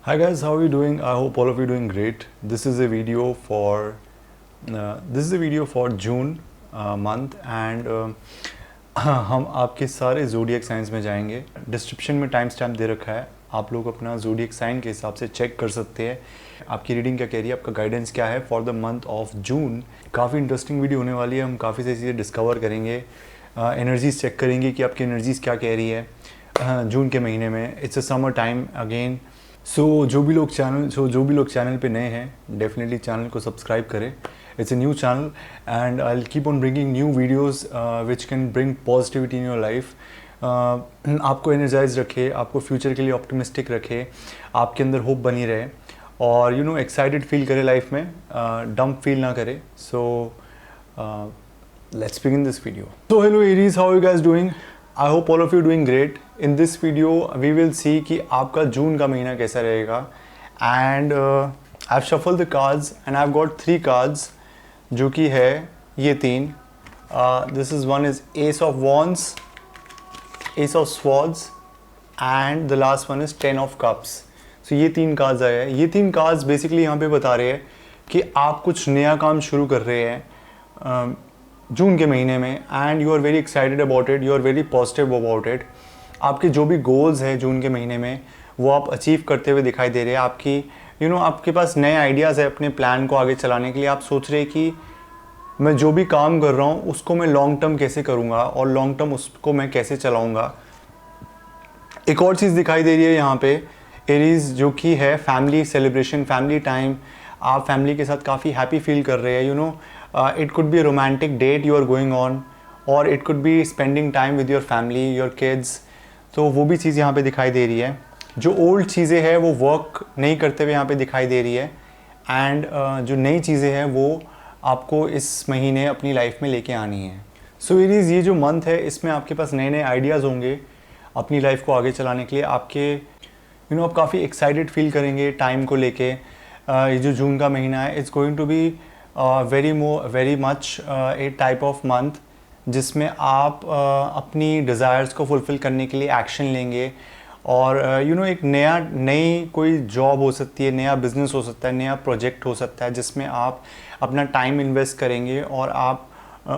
Hi guys, how are you doing? I hope all of you doing great. This is a video for June month and हम आपके सारे zodiac science में जाएंगे. Description में time stamp दे रखा है. आप लोग अपना ज़ोडिएक साइन के हिसाब से चेक कर सकते हैं आपकी रीडिंग क्या कह रही है, आपका गाइडेंस क्या है फॉर द मंथ ऑफ जून. काफ़ी इंटरेस्टिंग वीडियो होने वाली है. हम काफ़ी सारी चीज़ें डिस्कवर करेंगे, एनर्जीज चेक करेंगे कि आपकी एनर्जीज क्या कह रही है जून के महीने में. It's a summer time again. जो भी लोग चैनल पे नए हैं डेफिनेटली चैनल को सब्सक्राइब करें. It's a new channel and I will keep on bringing new videos which can bring positivity in your life. आपको एनर्जाइज रखे, आपको फ्यूचर के लिए ऑप्टिमिस्टिक रखे, आपके अंदर होप बनी रहे और एक्साइटेड फील करे लाइफ में, डम्प फील ना करे. सो let's begin this video. So hello Aries, how are you guys doing? I hope all of you doing great. In this video we will see कि आपका जून का महीना कैसा रहेगा. And I've shuffled the cards and I've got 3 cards जो कि है ये 3. This is one is Ace of Wands, Ace of Swords and the last one is 10 of Cups. So ये 3 cards आए हैं. ये 3 cards basically यहाँ पे बता रहे हैं कि आप कुछ नया काम शुरू कर रहे हैं जून के महीने में and you are very excited about it, you are very positive about it. आपके जो भी गोल्स हैं जून के महीने में वो आप अचीव करते हुए दिखाई दे रहे हैं. आपकी आपके पास नए आइडियाज़ है अपने प्लान को आगे चलाने के लिए. आप सोच रहे हैं कि मैं जो भी काम कर रहा हूँ उसको मैं लॉन्ग टर्म कैसे करूँगा और लॉन्ग टर्म उसको मैं कैसे चलाऊँगा. एक और चीज़ दिखाई दे रही है यहाँ पे एरीज जो कि है फैमिली सेलिब्रेशन, फैमिली टाइम. आप फैमिली के साथ काफ़ी हैप्पी फील कर रहे हैं. It could be a romantic date you are going on or it could be spending time with your family, your kids. तो वो भी चीज़ यहाँ पे दिखाई दे रही है. जो ओल्ड चीज़ें हैं वो वर्क नहीं करते हुए यहाँ पे दिखाई दे रही है एंड जो नई चीज़ें हैं वो आपको इस महीने अपनी लाइफ में लेके आनी है. सो एरीज ये जो मंथ है इसमें आपके पास नए नए आइडियाज़ होंगे अपनी लाइफ को आगे चलाने के लिए. आपके आप काफ़ी एक्साइटेड फील करेंगे टाइम को लेके. ये जो जून का महीना है it's going to be very much a type of month जिसमें आप अपनी डिज़ायर्स को फुलफ़िल करने के लिए एक्शन लेंगे और एक नई कोई जॉब हो सकती है, नया बिज़नेस हो सकता है, नया प्रोजेक्ट हो सकता है जिसमें आप अपना टाइम इन्वेस्ट करेंगे और आप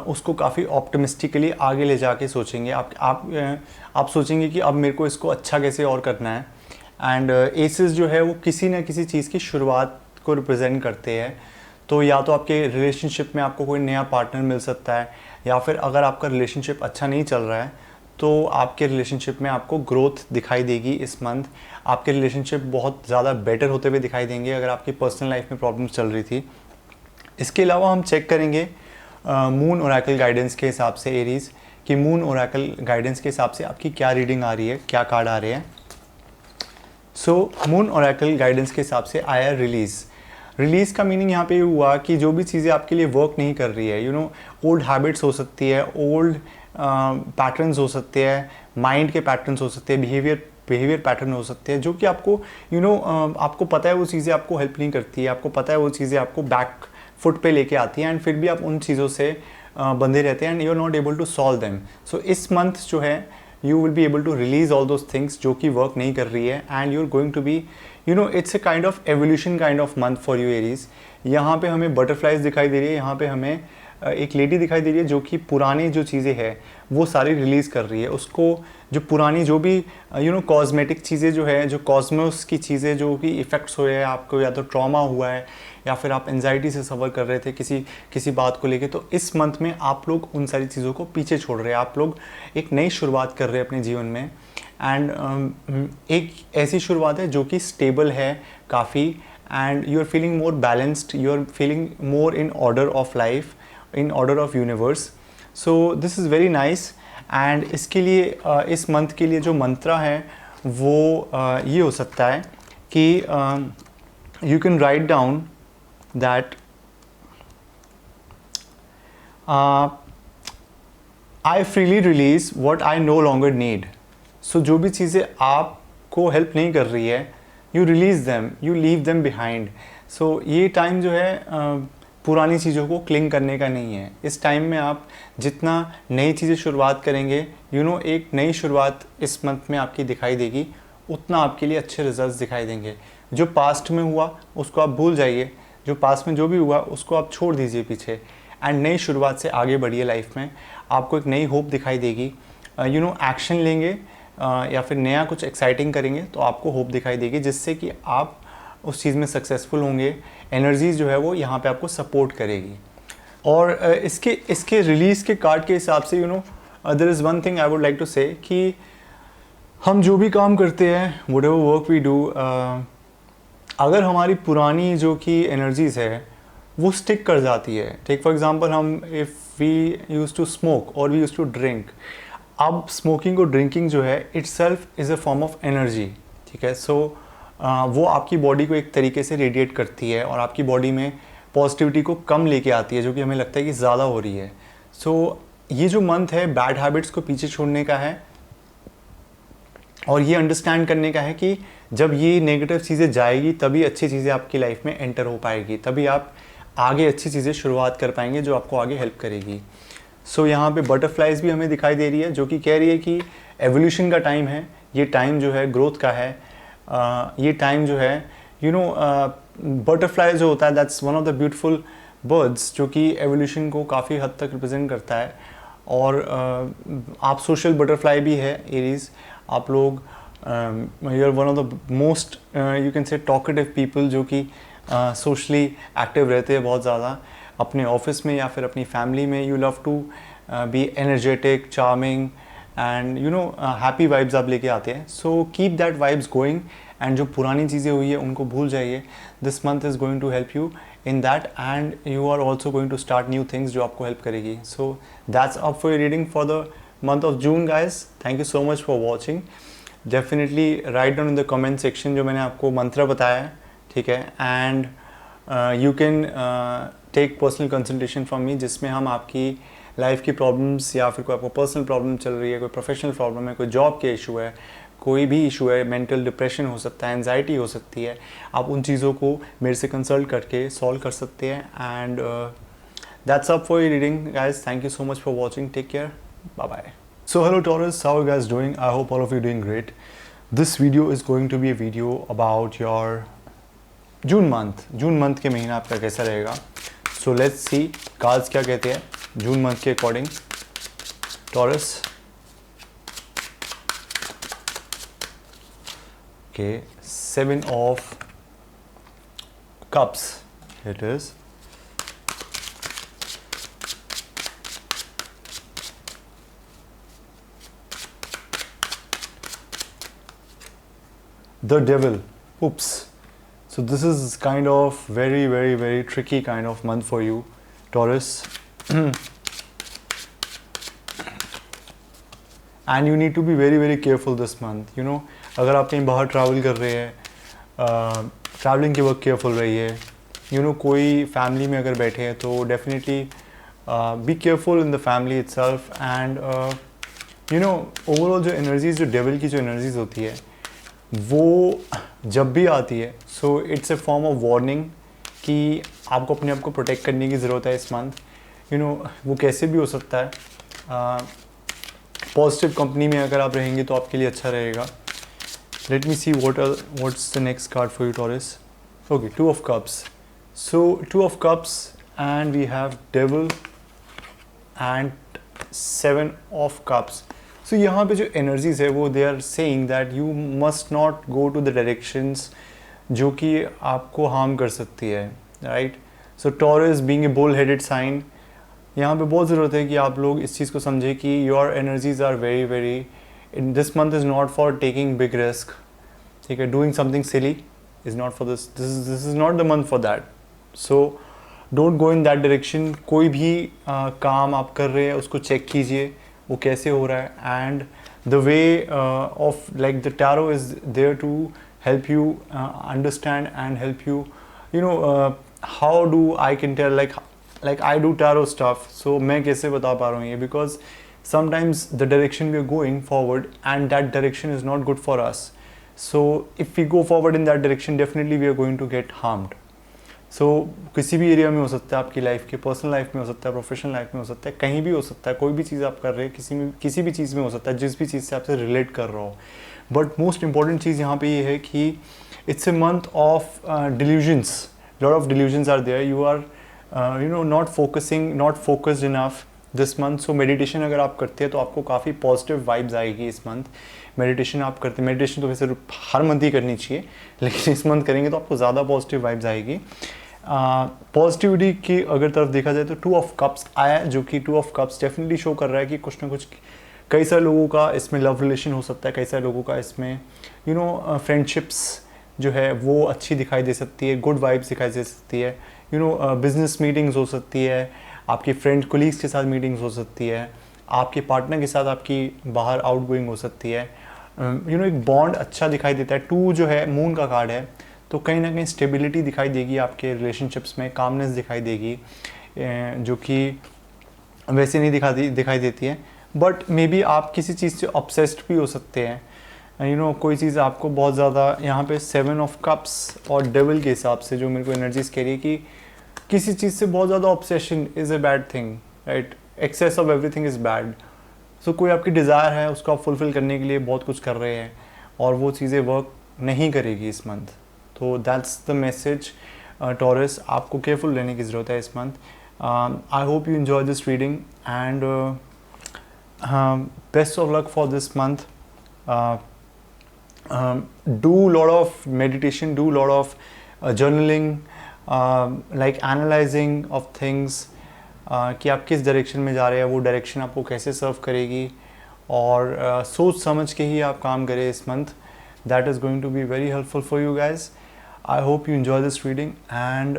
उसको काफ़ी ऑप्टिमिस्टिकली आगे ले जाके सोचेंगे. आप सोचेंगे कि अब मेरे को इसको अच्छा कैसे और करना है. एंड एसेस जो है वो किसी न किसी चीज़ की शुरुआत को रिप्रेजेंट करते हैं. तो या तो आपके रिलेशनशिप में आपको कोई नया पार्टनर मिल सकता है या फिर अगर आपका रिलेशनशिप अच्छा नहीं चल रहा है तो आपके रिलेशनशिप में आपको ग्रोथ दिखाई देगी इस मंथ. आपके रिलेशनशिप बहुत ज़्यादा बेटर होते हुए दिखाई देंगे अगर आपकी पर्सनल लाइफ में प्रॉब्लम्स चल रही थी. इसके अलावा हम चेक करेंगे मून ओरेकल गाइडेंस के हिसाब से एरीज कि मून ओरेकल गाइडेंस के हिसाब से आपकी क्या रीडिंग आ रही है, क्या कार्ड आ रहे हैं. सो मून ओरेकल गाइडेंस के हिसाब से आया रिलीज़ का मीनिंग यहाँ पे हुआ कि जो भी चीज़ें आपके लिए वर्क नहीं कर रही है, ओल्ड हैबिट्स हो सकती है, ओल्ड पैटर्न्स हो सकते हैं, माइंड के पैटर्न्स हो सकते हैं, बिहेवियर पैटर्न हो सकते हैं जो कि आपको आपको पता है वो चीज़ें आपको हेल्प नहीं करती है, आपको पता है वो चीज़ें आपको बैक फुट पे लेके आती हैं एंड फिर भी आप उन चीज़ों से बंधे रहते हैं and you are not able to solve them. So इस मंथ जो है you will be able to release all those things जो कि work नहीं कर रही है and you're going to be it's a kind of evolution kind of month for you Aries. यहाँ पे हमें butterflies दिखाई दे रही है, यहाँ पे हमें एक लेडी दिखाई दे रही है जो कि पुरानी जो चीज़ें हैं वो सारी रिलीज़ कर रही है. उसको जो पुरानी जो भी कॉस्मेटिक चीज़ें जो है, जो कॉस्मोस की चीज़ें जो कि इफ़ेक्ट्स हुए हैं आपको, या तो ट्रॉमा हुआ है या फिर आप एंजाइटी से सफ़र कर रहे थे किसी बात को लेके, तो इस मंथ में आप लोग उन सारी चीज़ों को पीछे छोड़ रहे हैं. आप लोग एक नई शुरुआत कर रहे हैं अपने जीवन में एंड एक ऐसी शुरुआत है जो कि स्टेबल है काफ़ी and you are feeling more balanced, you are feeling more in order of life, in order of universe. So this is very nice. And इसके लिए इस मंथ के लिए जो मंत्रा है वो ये हो सकता है कि you can write down that I freely release what I no longer need. So जो भी चीज़ें आपको हेल्प नहीं कर रही है you release them, you leave them behind. So ये टाइम जो है पुरानी चीज़ों को क्लिंग करने का नहीं है. इस टाइम में आप जितना नई चीज़ें शुरुआत करेंगे एक नई शुरुआत इस मंथ में आपकी दिखाई देगी, उतना आपके लिए अच्छे रिजल्ट्स दिखाई देंगे. जो पास्ट में हुआ उसको आप भूल जाइए, जो पास्ट में जो भी हुआ उसको आप छोड़ दीजिए पीछे, एंड नई शुरुआत से आगे बढ़िए लाइफ में। आपको एक नई होप दिखाई देगी, एक्शन लेंगे या फिर नया कुछ एक्साइटिंग करेंगे तो आपको होप दिखाई देगी, जिससे कि आप उस चीज़ में सक्सेसफुल होंगे। एनर्जीज़ जो है वो यहाँ पे आपको सपोर्ट करेगी। और इसके रिलीज़ के कार्ड के हिसाब से there is one thing I would like to say कि हम जो भी काम करते हैं, व्हाटएवर वर्क वी डू, अगर हमारी पुरानी जो कि एनर्जीज़ है वो स्टिक कर जाती है। टेक फॉर एग्जांपल, हम if we use to smoke और वी यूज़ टू ड्रिंक, अब स्मोकिंग और ड्रिंकिंग जो है itself is a form of energy, ठीक है। सो वो आपकी बॉडी को एक तरीके से रेडिएट करती है और आपकी बॉडी में पॉजिटिविटी को कम लेके आती है, जो कि हमें लगता है कि ज़्यादा हो रही है। सो ये जो मंथ है बैड हैबिट्स को पीछे छोड़ने का है और ये अंडरस्टैंड करने का है कि जब ये नेगेटिव चीज़ें जाएगी तभी अच्छी चीज़ें आपकी लाइफ में एंटर हो पाएगी, तभी आप आगे अच्छी चीज़ें शुरुआत कर पाएंगे जो आपको आगे हेल्प करेगी। सो यहाँ पे बटरफ्लाइज भी हमें दिखाई दे रही है, जो कि कह रही है कि एवोल्यूशन का टाइम है, ये टाइम जो है ग्रोथ का है। ये टाइम जो है बटरफ्लाई जो होता है that's one of the beautiful birds, जो कि एवोल्यूशन को काफ़ी हद तक रिप्रेजेंट करता है। और आप सोशल बटरफ्लाई भी है एरीज, आप लोग you are one of the most you can say talkative people, जो कि सोशली एक्टिव रहते हैं बहुत ज़्यादा अपने ऑफिस में या फिर अपनी फैमिली में। You love to be energetic, charming and happy vibes आप लेके आते हैं। So keep that vibes going, and जो पुरानी चीज़ें हुई है उनको भूल जाइए। This month is going to help you in that, and you are also going to start new things जो आपको हेल्प करेगी। So that's up for your reading for the month of June guys. Thank you so much for watching. Definitely write down in the comment section जो मैंने आपको मंत्र बताया है, ठीक है। And you can take personal consultation from me, जिसमें हम आपकी लाइफ की प्रॉब्लम्स या फिर कोई आपको पर्सनल प्रॉब्लम चल रही है, कोई प्रोफेशनल प्रॉब्लम है, कोई जॉब के इशू है, कोई भी इशू है, मेंटल डिप्रेशन हो सकता है, एंजाइटी हो सकती है, आप उन चीज़ों को मेरे से कंसल्ट करके सॉल्व कर सकते हैं। And that's up for your reading guys. Thank you so much for watching. Take care, bye bye. So hello Taurus, how are you guys doing? I hope all of you doing great. This video is going to be a video about your June month. June month के महीना आपका कैसा रहेगा? So let's see cards क्या कहते हैं June month के according. Taurus. Okay, 7 of Cups. It is. The Devil. Oops. So this is kind of very tricky kind of month for you, Taurus. And you need to be very careful this month. अगर आप कहीं बाहर travel कर रहे हैं, travelling के वक्त careful रहिए। कोई फैमिली में अगर बैठे हैं तो definitely be careful in the family itself. And overall जो एनर्जीज, जो डेविल की जो एनर्जीज होती है वो जब भी आती है, so it's a form of warning कि आपको अपने आप को प्रोटेक्ट करने की ज़रूरत है इस मंथ। वो कैसे भी हो सकता है। पॉजिटिव कंपनी में अगर आप रहेंगे तो आपके लिए अच्छा रहेगा। Let me see what's the next card for you taurus. Okay, 2 of Cups. So 2 of Cups and we have Devil and 7 of Cups. So यहाँ पे जो एनर्जीज है वो they are saying that you must not go to the directions जो कि आपको harm कर सकती है, right. So Taurus being a bull headed sign, यहाँ पे बहुत ज़रूरत है कि आप लोग इस चीज़ को समझें कि your energies are very in this month is not for taking big risk, ठीक है। Doing something silly is not for this is not the month for that. So don't go in that direction. कोई भी काम आप कर रहे हैं उसको चेक कीजिए वो कैसे हो रहा है। And the way of like the tarot is there to help you understand and help you how do I can tell like I do tarot stuff, so मैं कैसे बता पा रहा हूँ ये, because sometimes the direction we are going forward and that direction is not good for us. So if we go forward in that direction, definitely we are going to get harmed. So किसी भी area में हो सकता है, आपकी life के personal life में हो सकता है, प्रोफेशनल लाइफ में हो सकता है, कहीं भी हो सकता है। कोई भी चीज़ आप कर रहे हैं किसी भी चीज़ में हो सकता है, जिस भी चीज़ से आपसे रिलेट कर रहा हो। बट मोस्ट इंपॉर्टेंट चीज़ यहाँ पे ये है कि it's a month of delusions. Lot of delusions are there. You are not focused enough this month. So meditation अगर आप करते हैं तो आपको काफ़ी पॉजिटिव वाइब्स आएगी इस मंथ. मेडिटेशन आप करते हैं, मेडिटेशन तो वैसे हर मंथ ही करनी चाहिए, लेकिन इस मंथ करेंगे तो आपको ज़्यादा पॉजिटिव वाइब्स आएगी. पॉजिटिविटी की अगर तरफ देखा जाए तो 2 ऑफ कप्स आया, जो कि 2 ऑफ कप्स डेफिनेटली शो कर रहा है कि कुछ ना कुछ कई सारे लोगों का इसमें लव रिलेशन हो सकता है, कई सारे लोगों का इसमें फ्रेंडशिप्स जो है वो अच्छी दिखाई दे सकती है, गुड वाइब्स दिखाई दे सकती है. बिजनेस मीटिंग्स हो सकती है, आपकी फ्रेंड कोलीग्स के साथ मीटिंग्स हो सकती है, आपके पार्टनर के साथ आपकी बाहर आउट गोइंग हो सकती है. एक बॉन्ड अच्छा दिखाई देता है. 2 जो है मून का कार्ड है, तो कहीं ना कहीं स्टेबिलिटी दिखाई देगी आपके रिलेशनशिप्स में, कामनेस दिखाई देगी, जो कि वैसे नहीं दिखाई देती है. बट मे बी आप किसी चीज़ से ऑब्सेस्ड भी हो सकते हैं. कोई चीज़ आपको बहुत ज़्यादा, यहाँ पे 7 ऑफ कप्स और डेविल के हिसाब से जो मेरे को एनर्जीज कह रही है कि किसी चीज़ से बहुत ज़्यादा obsession is a bad thing, right. Excess of everything is bad. So कोई आपकी डिज़ायर है, उसको आप फुलफ़िल करने के लिए बहुत कुछ कर रहे हैं और वो चीज़ें वर्क नहीं करेगी इस मंथ. तो दैट्स द मैसेज टॉरस. आपको केयरफुल रहने की ज़रूरत है इस month. I hope you enjoy this reading and best of luck for this month. Do lot of meditation, do lot of journaling, like analyzing of things, कि आप किस direction में जा रहे हैं, वो डायरेक्शन आपको कैसे सर्व करेगी, और सोच समझ के ही आप काम करें इस month. That is going to be very helpful for you guys. I hope you enjoy this reading and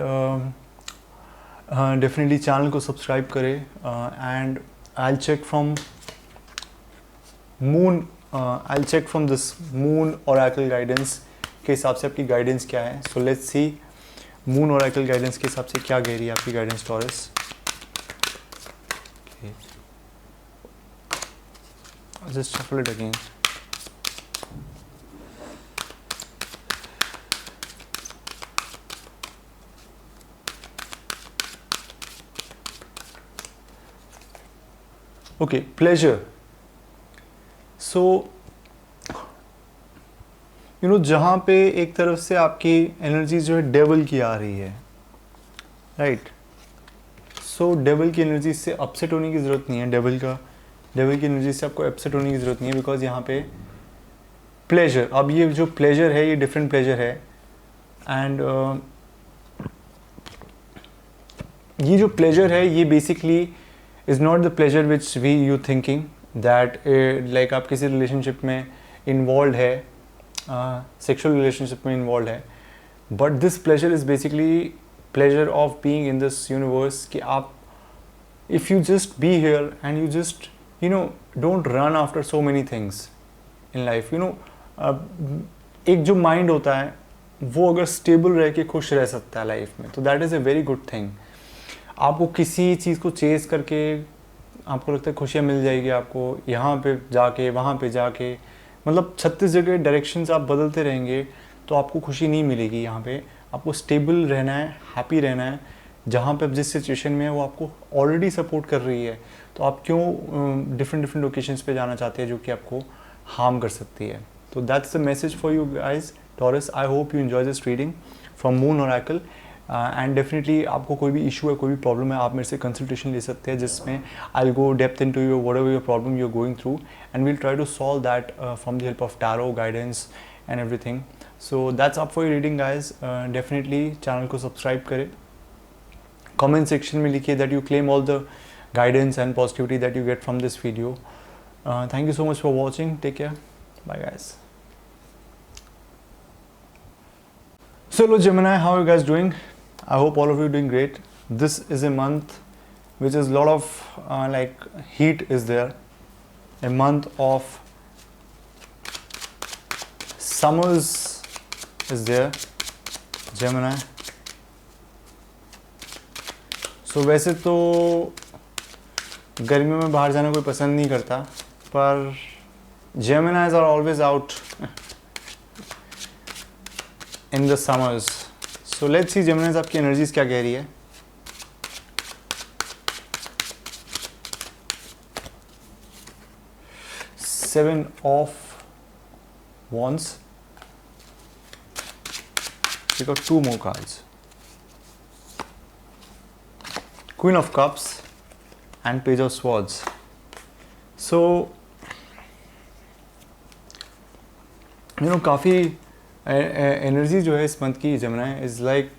definitely channel को सब्सक्राइब करें. And I check from moon, I'll check from this moon oracle guidance के हिसाब से आपकी guidance क्या है. So let's see moon oracle guidance के हिसाब से क्या कह रही है आपकी guidance taurus. Just shuffle it again. Okay, pleasure. सो जहाँ पे एक तरफ से आपकी एनर्जी जो है डेविल की आ रही है, राइट. सो डेविल की एनर्जी से अपसेट होने की ज़रूरत नहीं है. डेविल की एनर्जी से आपको अपसेट होने की ज़रूरत नहीं है, बिकॉज यहाँ पे प्लेजर, अब ये जो प्लेजर है ये डिफरेंट प्लेजर है. एंड ये जो प्लेजर है ये basically is not the pleasure which we you thinking that like आप किसी रिलेशनशिप में इन्वॉल्व है, सेक्सुअल रिलेशनशिप में इन्वॉल्व है. But this pleasure is basically pleasure of being in this universe, कि आप if you just be here and you just don't run after so many things in life. एक जो mind होता है वो अगर स्टेबल रह के खुश रह सकता है लाइफ में, तो that is a very good thing. आपको किसी चीज़ को चेज़ करके आपको लगता है खुशियाँ मिल जाएगी आपको, यहाँ पे जाके वहाँ पे जाके, मतलब 36 जगह डायरेक्शंस आप बदलते रहेंगे तो आपको खुशी नहीं मिलेगी. यहाँ पे आपको स्टेबल रहना है, हैप्पी रहना है. जहाँ पे आप जिस सिचुएशन में है वो आपको ऑलरेडी सपोर्ट कर रही है, तो आप क्यों डिफरेंट लोकेशंस पे जाना चाहते हैं जो कि आपको हार्म कर सकती है. तो that's the message for you guys taurus. I hope you enjoy this reading from moon Oracle. And definitely आपको कोई भी इशू है, कोई भी प्रॉब्लम है, आप मेरे से कंसल्टेशन ले सकते हैं, जिसमें I will go depth into your whatever your problem you are going through, and we'll try to solve that from the help of tarot guidance and everything. So that's up for your reading guys. Definitely channel को subscribe करें. Comment section में लिखिए that you claim all the guidance and positivity that you get from this video. Thank you so much for watching. Take care. Bye guys. So hello Gemini, how are you guys doing? I hope all of you are doing great. This is a month which is a lot of like heat is there. A month of summers is there, Gemini. So वैसे तो गर्मियों में बाहर जाना कोई पसंद नहीं करता, पर Geminis are always out in the summers. So let's see Geminis आपकी एनर्जीज क्या कह रही है. Seven of Wands, pick out 2 more cards. Queen of Cups and Page of Swords. So काफ़ी एनर्जी जो है इस मंथ की Gemini is like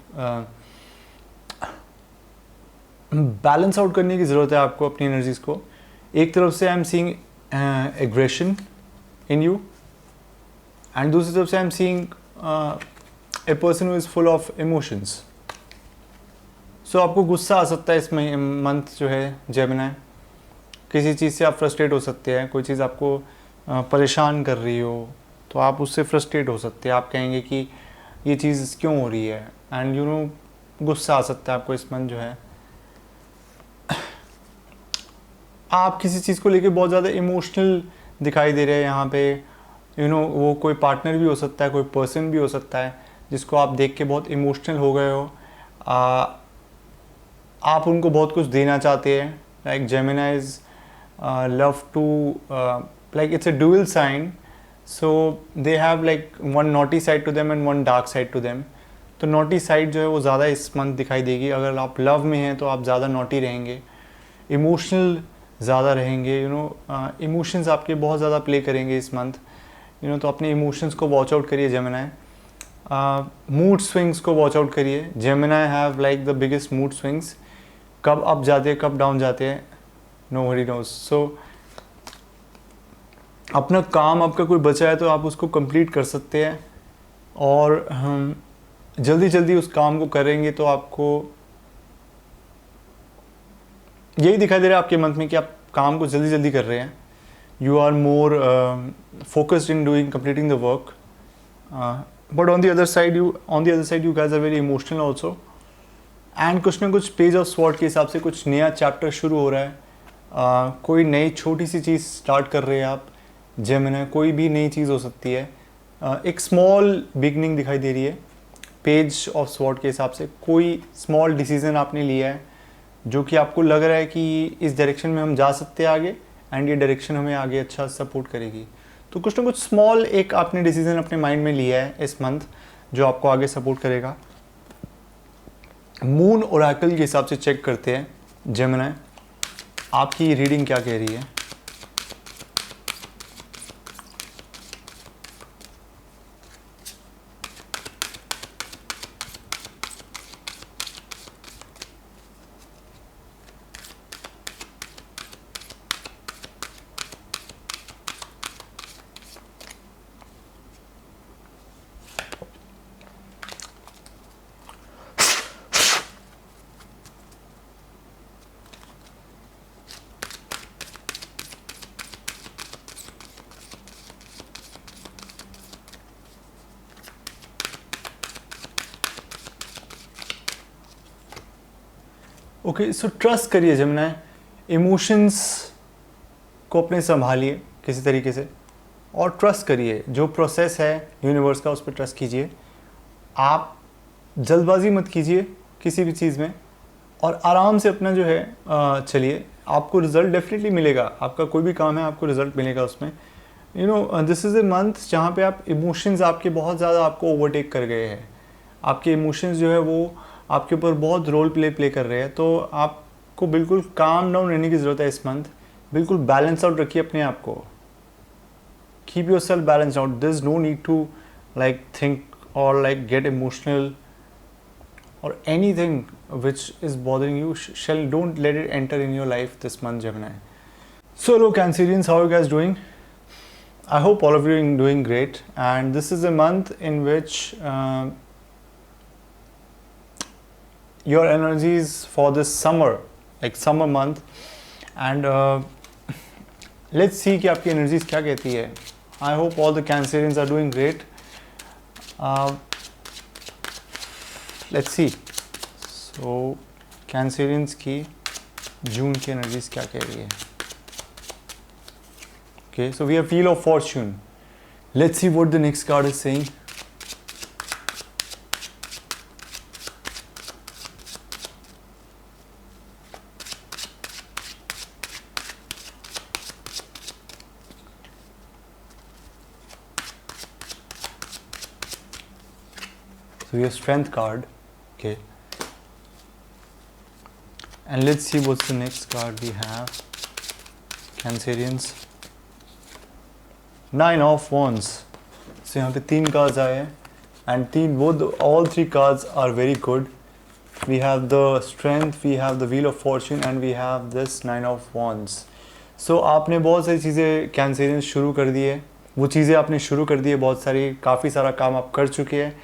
balance out करने की ज़रूरत है आपको अपनी एनर्जीज़ को. एक तरफ से I am seeing aggression in you and दूसरी तरफ से I am seeing a person who is full of emotions. So आपको गुस्सा आ सकता है इस मंथ जो है जेमिनी. किसी चीज़ से आप फ्रस्ट्रेट हो सकते हैं. कोई चीज़ आपको परेशान कर रही हो तो आप उससे फ्रस्ट्रेट हो सकते हैं. आप कहेंगे कि ये चीज़ क्यों हो रही है एंड गुस्सा आ सकता है आपको इस मंथ जो है. आप किसी चीज़ को लेके बहुत ज़्यादा इमोशनल दिखाई दे रहे हैं यहाँ पे. वो कोई पार्टनर भी हो सकता है, कोई पर्सन भी हो सकता है जिसको आप देख के बहुत इमोशनल हो गए हो. आप उनको बहुत कुछ देना चाहते हैं. Like Gemini is love to like it's a dual sign. So they have like one naughty side to them and one dark side to them. तो नॉटी साइड जो है वो ज़्यादा इस मंथ दिखाई देगी. अगर आप लव में हैं तो आप ज़्यादा नॉटी रहेंगे, इमोशनल ज़्यादा रहेंगे. इमोशंस आपके बहुत ज़्यादा प्ले करेंगे इस मंथ. तो अपने इमोशंस को वॉच आउट करिए जेमिनी. मूड स्विंग्स को वॉच आउट करिए. Gemini have like the biggest mood swings. कब अप जाते हैं, कब डाउन जाते हैं, नोबडी नोज. सो अपना काम आपका कोई बचा है तो आप उसको कंप्लीट कर सकते हैं और हम जल्दी जल्दी उस काम को करेंगे तो आपको यही दिखाई दे रहा है आपके मंथ में कि आप काम को जल्दी जल्दी कर रहे हैं. You are more focused in doing completing the work. But on the other side you guys are very emotional also. And कुछ ना कुछ पेज ऑफ स्वॉर्ड के हिसाब से कुछ नया चैप्टर शुरू हो रहा है. कोई नई छोटी सी चीज़ स्टार्ट कर रहे हैं आप जेमिनी. कोई भी नई चीज़ हो सकती है. एक स्मॉल बिगनिंग दिखाई दे रही है पेज ऑफ स्वॉर्ड के हिसाब से. कोई स्मॉल डिसीजन आपने लिया है जो कि आपको लग रहा है कि इस डायरेक्शन में हम जा सकते हैं आगे एंड ये डायरेक्शन हमें आगे अच्छा सपोर्ट करेगी. तो कुछ ना कुछ स्मॉल एक आपने डिसीजन अपने माइंड में लिया है इस मंथ जो आपको आगे सपोर्ट करेगा. मून ओरेकल के हिसाब से चेक करते हैं जेमिनी आपकी रीडिंग क्या कह रही है. ओके, सो ट्रस्ट करिए जेमिनी. इमोशंस को अपने संभालिए किसी तरीके से और ट्रस्ट करिए. जो प्रोसेस है यूनिवर्स का उस पर ट्रस्ट कीजिए. आप जल्दबाजी मत कीजिए किसी भी चीज़ में और आराम से अपना जो है चलिए. आपको रिज़ल्ट डेफिनेटली मिलेगा. आपका कोई भी काम है आपको रिज़ल्ट मिलेगा उसमें. दिस इज़ ए मंथ जहाँ पे आप इमोशंस आपके बहुत ज़्यादा आपको ओवरटेक कर गए हैं. आपके इमोशंस जो है वो आपके ऊपर बहुत रोल प्ले कर रहे हैं. तो आपको बिल्कुल काम डाउन रहने की ज़रूरत है इस मंथ. बिल्कुल बैलेंस आउट रखिए अपने आप को. Keep your self balance out. There is no need to like think और लाइक गेट इमोशनल और anything which is bothering you. Don't let it enter in your life this month Gemini. So hello Cancerians, how are you guys doing? I hope all of you are doing great, and this is a month in which your energies for this summer, like summer month, and let's see कि आपकी energies क्या कहती है. I hope all the Cancerians are doing great. Let's see. So Cancerians की जून की energies क्या कह रही है. Okay, so we have Wheel of Fortune. Let's see what the next card is saying. So your strength card, okay. And let's see what's the next card we have. Cancerians. 9 of Wands. So यहाँ पे 3 cards आए हैं and all 3 cards are very good. We have the strength, we have the wheel of fortune and we have this 9 of Wands. So आपने बहुत सारी चीज़ें Cancerians शुरू कर दी है, वो चीज़ें आपने शुरू कर दी है, बहुत सारी काफ़ी सारा काम आप कर चुके हैं.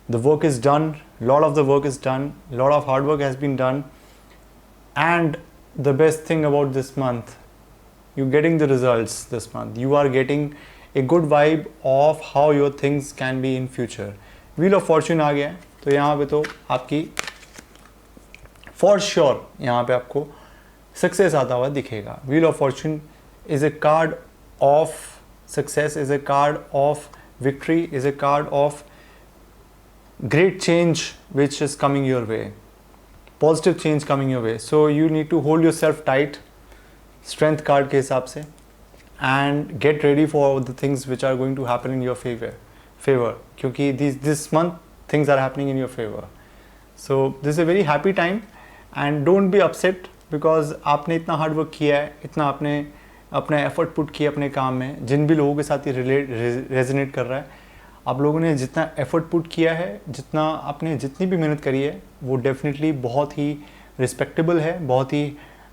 The work is done, lot of the work is done, lot of hard work has been done, and the best thing about this month, you're getting the results this month. You are getting a good vibe of how your things can be in future. Wheel of Fortune आ गया है, तो यहाँ पे तो आपकी for sure यहाँ पे आपको सक्सेस आता हुआ दिखेगा. Wheel of Fortune is a card of success, is a card of victory, is a card of great change which is coming your way, positive change coming your way. So you need to hold yourself tight, strength card के हिसाब से, and get ready for the things which are going to happen in your favor क्योंकि this month things are happening in your favor. So this is a very happy time and don't be upset because आपने इतना hard work किया है, इतना आपने अपना effort put किया अपने काम में. जिन भी लोगों के साथ ये रेजोनेट कर रहा है, आप लोगों ने जितना एफर्ट पुट किया है, जितना आपने जितनी भी मेहनत करी है, वो डेफिनेटली बहुत ही रिस्पेक्टेबल है, बहुत ही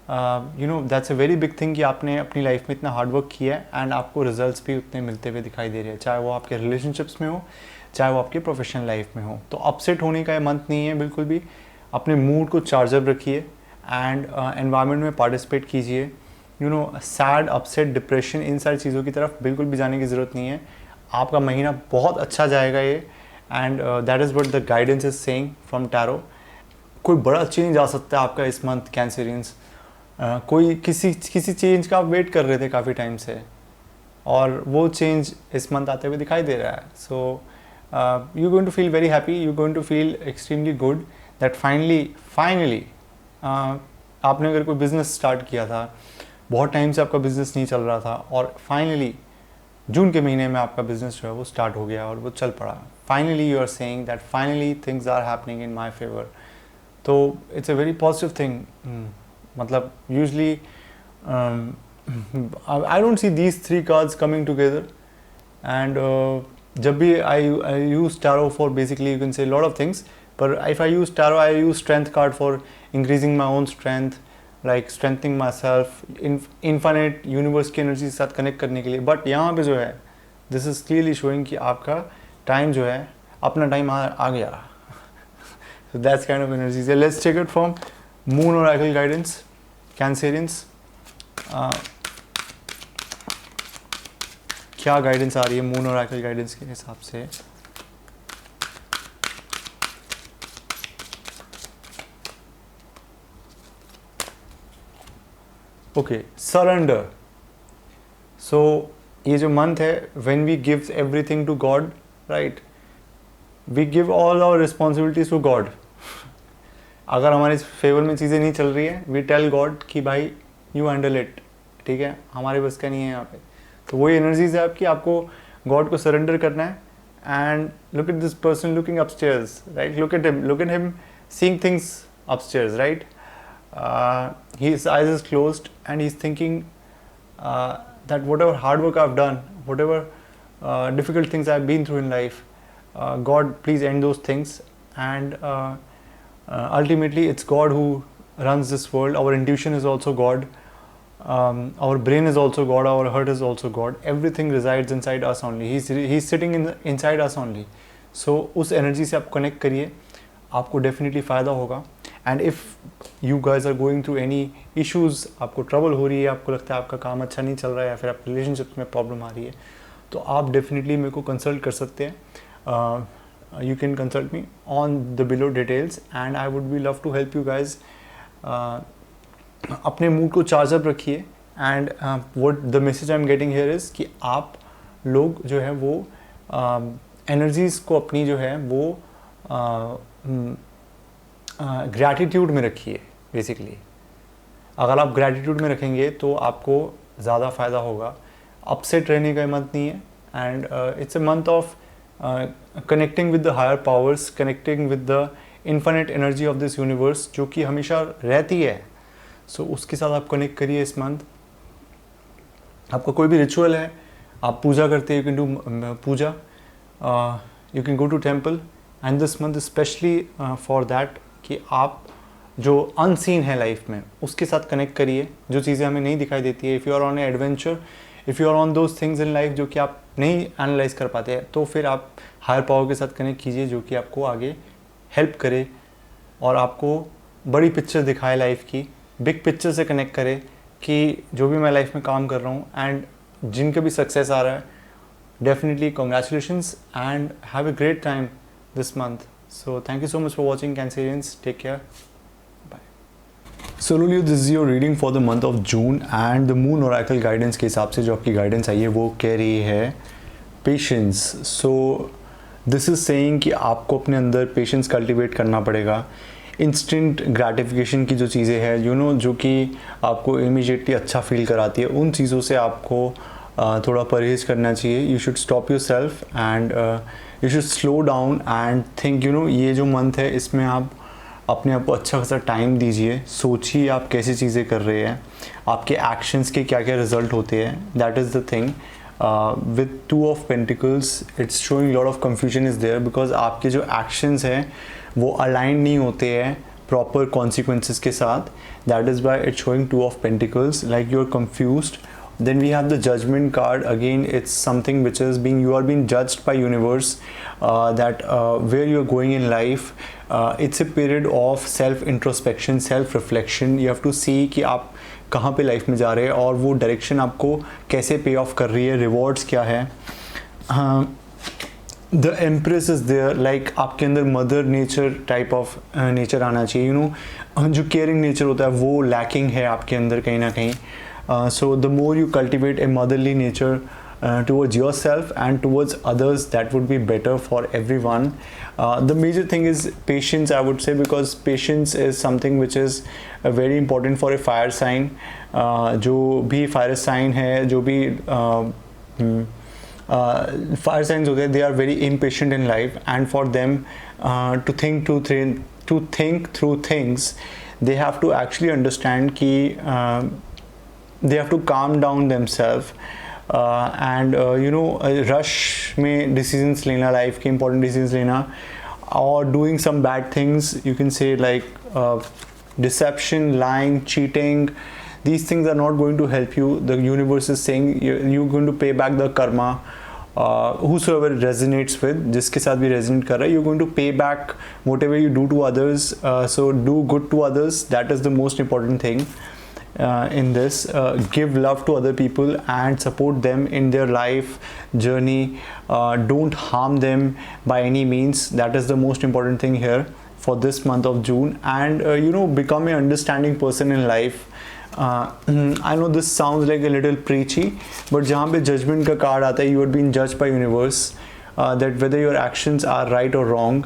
that's a very big thing कि आपने अपनी लाइफ में इतना हार्ड वर्क किया है एंड आपको रिजल्ट्स भी उतने मिलते हुए दिखाई दे रहे हैं, चाहे वो आपके रिलेशनशिप्स में हो, चाहे वो आपके प्रोफेशनल लाइफ में हो. तो अपसेट होने का ये मंथ नहीं है बिल्कुल भी. अपने मूड को चार्ज अप रखिए एंड एनवायरनमेंट में पार्टिसिपेट कीजिए. सैड, अपसेट, डिप्रेशन, इन सारी चीज़ों की तरफ बिल्कुल भी जाने की ज़रूरत नहीं है. आपका महीना बहुत अच्छा जाएगा ये, and that is what the guidance is saying from tarot. कोई बड़ा चेंज आ सकता है आपका इस मंथ कैंसरियंस. कोई किसी चेंज का आप वेट कर रहे थे काफ़ी टाइम से और वो चेंज इस मंथ आते हुए दिखाई दे रहा है. So you going to feel very happy, you going to feel extremely good that finally आपने अगर कोई बिज़नेस स्टार्ट किया था, बहुत टाइम से आपका बिज़नेस नहीं चल रहा था और फाइनली जून के महीने में आपका बिज़नेस जो है वो स्टार्ट हो गया और वो चल पड़ा. Finally you are saying that finally things are happening in my favour. तो it's a very positive thing. मतलब usually I don't see these 3 cards coming together and जब भी I use tarot for basically you can say lot of things, पर if I use tarot I use strength card for increasing my own strength, like strengthening my self, infinite universe की energy के साथ connect करने के लिए. But यहाँ पे जो है दिस इज क्लियरली शोइंग कि आपका टाइम जो है, अपना टाइम आ गया. So that's kind of energies. Let's take it from Moon Oracle Guidance, Cancerians. क्या गाइडेंस आ रही है मून ओरेकल गाइडेंस के हिसाब से? Okay, surrender. सो ये जो मंथ है, when we give everything to God, right, we give all our responsibilities to God. अगर हमारे फेवर में चीज़ें नहीं चल रही है, वी टेल गॉड कि भाई यू हैंडल इट, ठीक है, हमारे बस का नहीं है यहाँ पे. तो वही एनर्जीज है आपकी, आपको गॉड को सरेंडर करना है. And look at this person looking upstairs, right, look at him seeing things upstairs, right. His eyes is closed and he's thinking that whatever hard work I've done, whatever difficult things I've been through in life, God, please end those things. And ultimately it's God who runs this world. Our intuition is also God, our brain is also God, our heart is also God. Everything resides inside us only. He's sitting inside us only. So उस energy से आप connect करिए, आपको definitely फ़ायदा होगा. And if you guys are going through any issues, आपको trouble हो रही है, आपको लगता है आपका काम अच्छा नहीं चल रहा है या फिर आप रिलेशनशिप में प्रॉब्लम आ रही है, तो आप डेफिनेटली मेरे को कंसल्ट कर सकते हैं. You can consult me on the below details and I would be love to help you guys. अपने मूड को चार्ज अप रखिए. And what the message I am getting here is कि आप लोग जो है वो एनर्जीज़ को अपनी जो है वो ग्रैटिट्यूड में रखिए. बेसिकली अगर आप ग्रैटिट्यूड में रखेंगे तो आपको ज़्यादा फ़ायदा होगा. अपसेट रहने का मंथ नहीं है. And it's a month of connecting with the higher powers, connecting with the infinite energy of this universe जो कि हमेशा रहती है. सो उसके साथ आप कनेक्ट करिए इस मंथ. आपका कोई भी रिचुअल है, आप पूजा करते हैं, you can do puja, you can go to temple. And this month specially for that कि आप जो अनसीन है लाइफ में उसके साथ कनेक्ट करिए, जो चीज़ें हमें नहीं दिखाई देती है. If you are on a adventure, if you are on those things in life जो कि आप नहीं एनालाइज कर पाते हैं, तो फिर आप हायर पावर के साथ कनेक्ट कीजिए जो कि आपको आगे हेल्प करे और आपको बड़ी पिक्चर दिखाए लाइफ की, बिग पिक्चर से कनेक्ट करे कि जो भी मैं लाइफ में काम कर रहा हूँ एंड जिनका भी सक्सेस आ रहा है, definitely congratulations and have a great time this month. So thank you so much for watching Cancerians. Take care. Bye. So Lulu, this is your reading for the month of June and the Moon Oracle guidance के हिसाब से जो आपकी guidance आई है वो कह रही है patience. So this is saying कि आपको अपने अंदर patience cultivate करना पड़ेगा. इंस्टेंट ग्रेटिफिकेशन की जो चीज़ें हैं जो कि आपको इमीडिएटली अच्छा फील कराती है, उन चीज़ों से आपको थोड़ा परहेज़ करना चाहिए. You should stop your self and you should slow down and think. ये जो मंथ है इसमें आप अपने आप को अच्छा खासा टाइम दीजिए, सोचिए आप कैसी चीज़ें कर रहे हैं, आपके एक्शंस के क्या क्या रिजल्ट होते हैं. That is the thing. With 2 of Pentacles it's showing lot of confusion is there because आपके जो एक्शंस हैं वो अलाइन नहीं होते हैं प्रॉपर कॉन्सिक्वेंसेस के साथ. That is why it's showing 2 of Pentacles, like you are confused. Then we have the Judgment card. Again, it's something which is you are being judged by universe, that where you are going in life. It's a period of self introspection, self reflection. You have to see कि आप कहाँ पे life में जा रहे हैं और वो डायरेक्शन आपको कैसे पे ऑफ कर रही है, रिवॉर्ड्स क्या है. The empress is there, like आपके अंदर mother nature type of nature आना चाहिए. जो केयरिंग नेचर होता है वो लैकिंग है आपके अंदर कहीं ना कहीं. So the more you cultivate a motherly nature towards yourself and towards others, that would be better for everyone. The major thing is patience, I would say, because patience is something which is very important for a fire sign. जो भी fire sign है, जो भी fire signs होते हैं, they are very impatient in life, and for them to think through things, they have to actually understand कि they have to calm down themselves and rush में decisions लेना, life के important decisions लेना, or doing some bad things, you can say, like deception, lying, cheating. These things are not going to help you. The universe is saying you're going to pay back the karma. Whosoever resonates with, जिसके साथ भी resonate कर रहा है, you're going to pay back whatever you do to others. So do good to others. That is the most important thing. In this, give love to other people and support them in their life journey. Don't harm them by any means. That is the most important thing here for this month of June. And become an understanding person in life. I know this sounds like a little preachy, but जहाँ पे judgment का card आता है, you are being judged by universe, that whether your actions are right or wrong,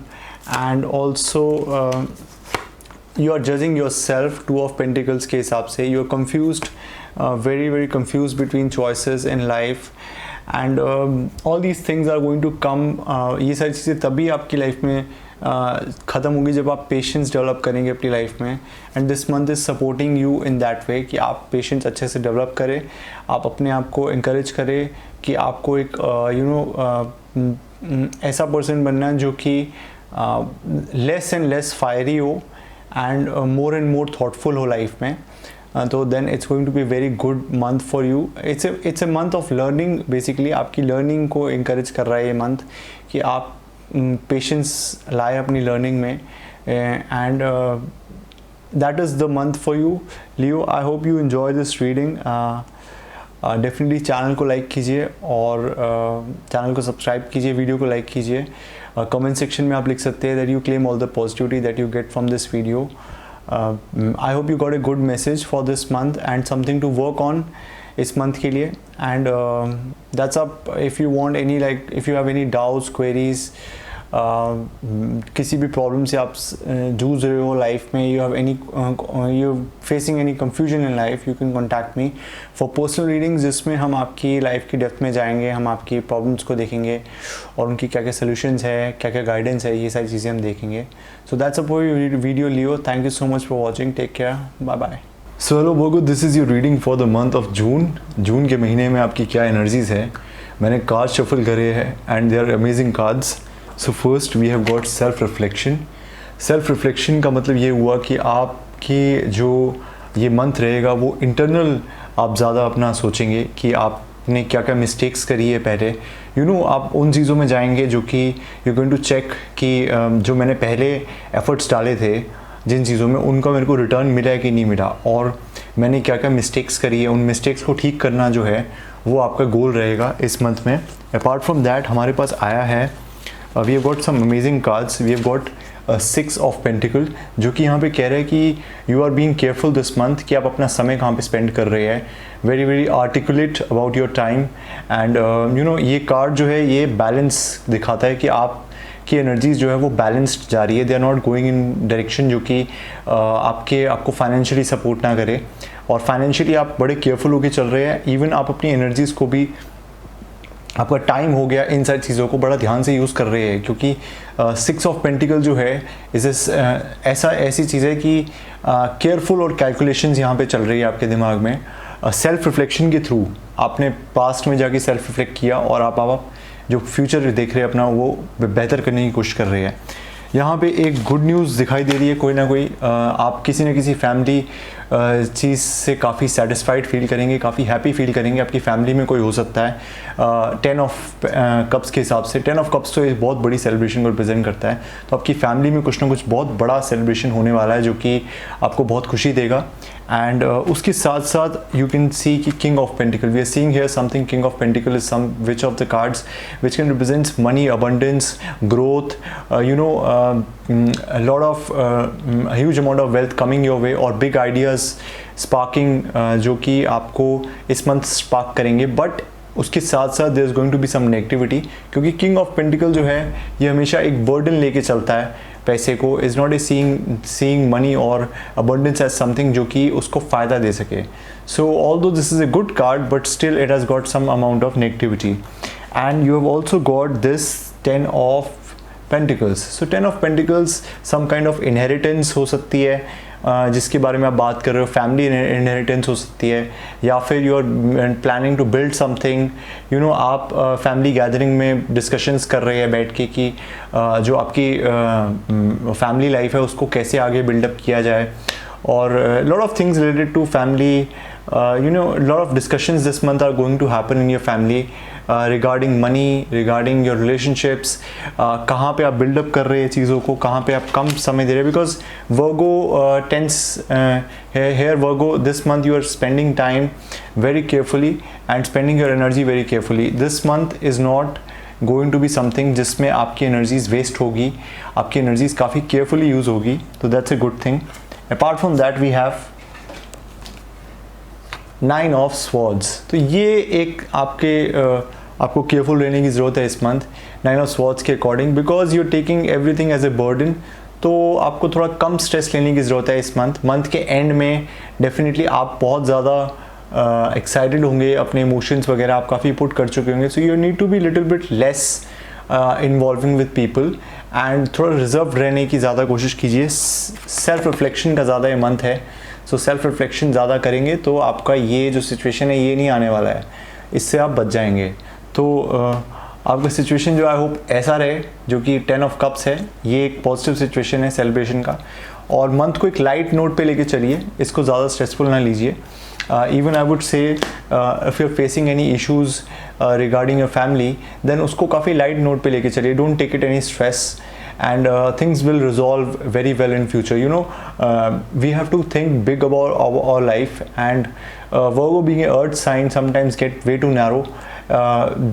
and also you are judging yourself. 2 of Pentacles के हिसाब से you are confused, very very confused between choices in life, and all these things are going to come. ये सारी चीज़ें तभी आपकी life में ख़त्म होगी जब आप पेशेंस डेवलप करेंगे अपनी लाइफ में. And this month is supporting you in that way कि आप पेशेंस अच्छे से डेवलप करें, आप अपने आप को इंकरेज करें कि आपको एक ऐसा पर्सन बनना है जो कि लेस एंड लेस फायरी हो and more and more thoughtful हो लाइफ में. तो then it's going to be very good month for you. It's a month of learning basically. आपकी learning को encourage कर रहा है ये month कि आप patience लाए अपनी learning में, and that is the month for you, Leo. I hope you enjoy this reading. Definitely channel को लाइक कीजिए और चैनल को सब्सक्राइब कीजिए, वीडियो को लाइक कीजिए. कमेंट सेक्शन में आप लिख सकते हैं that you claim all the positivity that you get from this video. I hope you got a good message for this month and something to work on इस month के लिए. And that's up. If you want any, like if you have any doubts, queries, किसी भी problem से आप जूझ रहे हो लाइफ में, you facing any confusion in life, you can contact me for personal readings, जिसमें हम आपकी लाइफ की डेप्थ में जाएंगे, हम आपकी प्रॉब्लम्स को देखेंगे और उनकी क्या क्या सोल्यूशंस है, क्या क्या गाइडेंस है, ये सारी चीज़ें हम देखेंगे. So that's a video Leo. Thank you so much for watching. Take care. Bye bye. So hello Virgo, this is your reading for the month of June. June के महीने में आपकी क्या एनर्जीज़ है. मैंने कार्ड शफल करे हैं and they are amazing cards. So first we have got self reflection. Self reflection का मतलब ये हुआ कि आपकी जो ये मंथ रहेगा वो इंटरनल आप ज़्यादा अपना सोचेंगे कि आपने क्या क्या मिस्टेक्स करी है पहले. आप उन चीज़ों में जाएंगे जो कि यू गोइंग टू चेक कि जो मैंने पहले एफर्ट्स डाले थे जिन चीज़ों में, उनका मेरे को रिटर्न मिला है कि नहीं मिला, और मैंने क्या क्या मिस्टेक्स करी है, उन मिस्टेक्स को ठीक करना जो है वो आपका गोल रहेगा इस मंथ में. अपार्ट फ्रॉम दैट हमारे पास आया है, we have got some amazing cards. We have got 6 of pentacle, जो कि यहाँ पे कह रहे हैं कि you are being careful this month, कि आप अपना समय कहाँ पे स्पेंड कर रहे हैं. Very very articulate about your time and ये कार्ड जो है ये बैलेंस दिखाता है कि आप की एनर्जीज जो है वो बैलेंस्ड जा रही है. They are not going in direction जो कि आपको फाइनेंशियली सपोर्ट ना करे, और फाइनेंशियली आप बड़े केयरफुल होकर चल रहे हैं. इवन आप अपनी एनर्जीज़ को भी, आपका टाइम हो गया, इन सारी चीज़ों को बड़ा ध्यान से यूज़ कर रहे हैं, क्योंकि 6 ऑफ पेंटिकल जो है ऐसी चीज़ है कि केयरफुल और कैलकुलेशंस यहाँ पे चल रही है आपके दिमाग में. सेल्फ रिफ्लेक्शन के थ्रू आपने पास्ट में जाके सेल्फ रिफ्लेक्ट किया और आप जो फ्यूचर देख रहे हैं अपना वो बेहतर करने की कोशिश कर रहे हैं. यहाँ पे एक गुड न्यूज़ दिखाई दे रही है. कोई ना कोई आप किसी न किसी फैमिली चीज़ से काफ़ी सेटिस्फाइड फील करेंगे, काफ़ी हैप्पी फील करेंगे. आपकी फैमिली में कोई हो सकता है 10 ऑफ कप्स के हिसाब से. 10 ऑफ कप्स तो एक बहुत बड़ी सेलिब्रेशन को रिप्रेजेंट करता है. तो आपकी फैमिली में कुछ ना कुछ बहुत बड़ा सेलिब्रेशन होने वाला है जो कि आपको बहुत खुशी देगा. एंड उसके साथ साथ यू कैन सी कि king of pentacle, we are seeing here something. King of pentacle is some which of the cards which can represents money, abundance, growth, a lot of huge amount of wealth coming your way, और big ideas sparking जो कि आपको इस month spark करेंगे. But उसके साथ साथ there is going to be some negativity, क्योंकि किंग ऑफ पेंटिकल जो है ये हमेशा एक बर्डन लेके चलता है पैसे को. Is not a seeing money और अबंडेंस एज समथिंग जो कि उसको फ़ायदा दे सके. So although this is a good card but still it has got some amount of negativity. And you have also got this 10 of pentacles. So 10 of pentacles some kind of inheritance हो सकती है, जिसके बारे में आप बात कर रहे हो. फैमिली इनहेरिटेंस हो सकती है, या फिर you are planning to build something. आप फैमिली गैदरिंग में डिस्कशंस कर रहे हैं बैठ के कि जो आपकी फैमिली लाइफ है उसको कैसे आगे बिल्डअप किया जाए, और lot of things related to family. lot of discussions this month are going to happen in your family regarding money, regarding your relationships. कहाँ पे आप बिल्डअप कर रहे हैं चीज़ों को, कहाँ पे आप कम समय दे रहे हैं. Because Virgo tends here Virgo this month you are spending time very carefully and spending your energy very carefully. This month is not going to be something जिसमें आपकी एनर्जीज वेस्ट होगी. आपकी एनर्जीज काफ़ी केयरफुली यूज़ होगी, तो that's a good thing. Apart from that we have 9 of swords. तो ये एक आपको केयरफुल रहने की ज़रूरत है इस मंथ 9 ऑफ स्वॉर्ड्स के according, because you are taking everything as a burden. तो आपको थोड़ा कम स्ट्रेस लेने की ज़रूरत है इस मंथ के एंड में. डेफिनेटली आप बहुत ज़्यादा एक्साइटेड होंगे, अपने इमोशंस वगैरह आप काफ़ी पुट कर चुके होंगे. So you need to be little bit less involving with people and थोड़ा रिजर्व रहने की ज़्यादा कोशिश कीजिए. सेल्फ रिफ्लेक्शन का ज़्यादा ये मंथ है. सो सेल्फ रिफ्लेक्शन ज़्यादा करेंगे तो आपका ये जो सिचुएशन है ये नहीं आने वाला है, इससे आप बच जाएंगे. तो आपका सिचुएशन जो आई होप ऐसा रहे जो कि 10 ऑफ कप्स है. ये एक पॉजिटिव सिचुएशन है सेलिब्रेशन का, और मंथ को एक लाइट नोट पे लेके चलिए, इसको ज़्यादा स्ट्रेसफुल ना लीजिए. Even I would say if you are facing any issues regarding your family, then उसको काफ़ी लाइट नोट पे लेके चलिए. Don't take it any stress and things will resolve very well in future. We have to think big about our life, and Virgo being an earth sign sometimes get way too narrow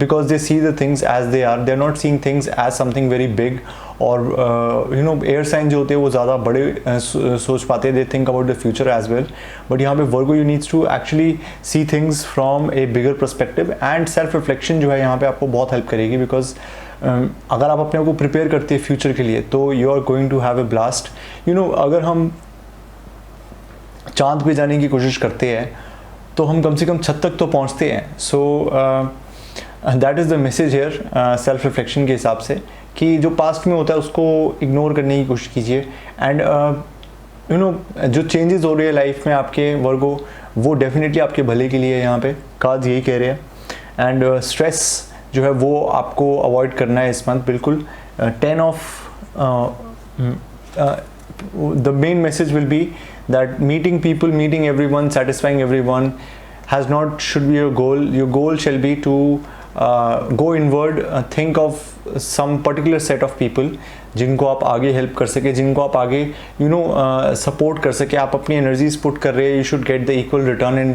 because they see the things as they are. They're not seeing things as something very big, और air sign जो होते हैं वो ज़्यादा बड़े सोच पाते हैं. They think about the future as well. But यहाँ पे Virgo you needs to actually see things from a bigger perspective, and self reflection जो है यहाँ पे आपको बहुत हेल्प करेगी, बिकॉज अगर आप अपने आप को प्रिपेयर करते हैं फ्यूचर के लिए तो you are going to have a blast. अगर हम चांद पे जाने की कोशिश करते हैं तो हम कम से कम छत तक तो पहुंचते हैं। So that is the message hair self reflection के हिसाब से, कि जो पास्ट में होता है उसको इग्नोर करने की कोशिश कीजिए। एंड जो चेंजेस हो रही है लाइफ में आपके वर्गो, वो डेफिनेटली आपके भले के लिए है। यहाँ पे कार्ड्स यही कह रहे हैं। एंड स्ट्रेस जो है वो आपको अवॉइड करना है इस मंथ बिल्कुल। 10 of the main message will be that meeting people, meeting everyone, satisfying everyone should be your goal. Your goal shall be to go inward, think of some particular set of people जिनको आप आगे help कर सके, जिनको आप आगे support कर सके। आप अपनी एनर्जीज पुट कर रहे हैं, you should get the equal return in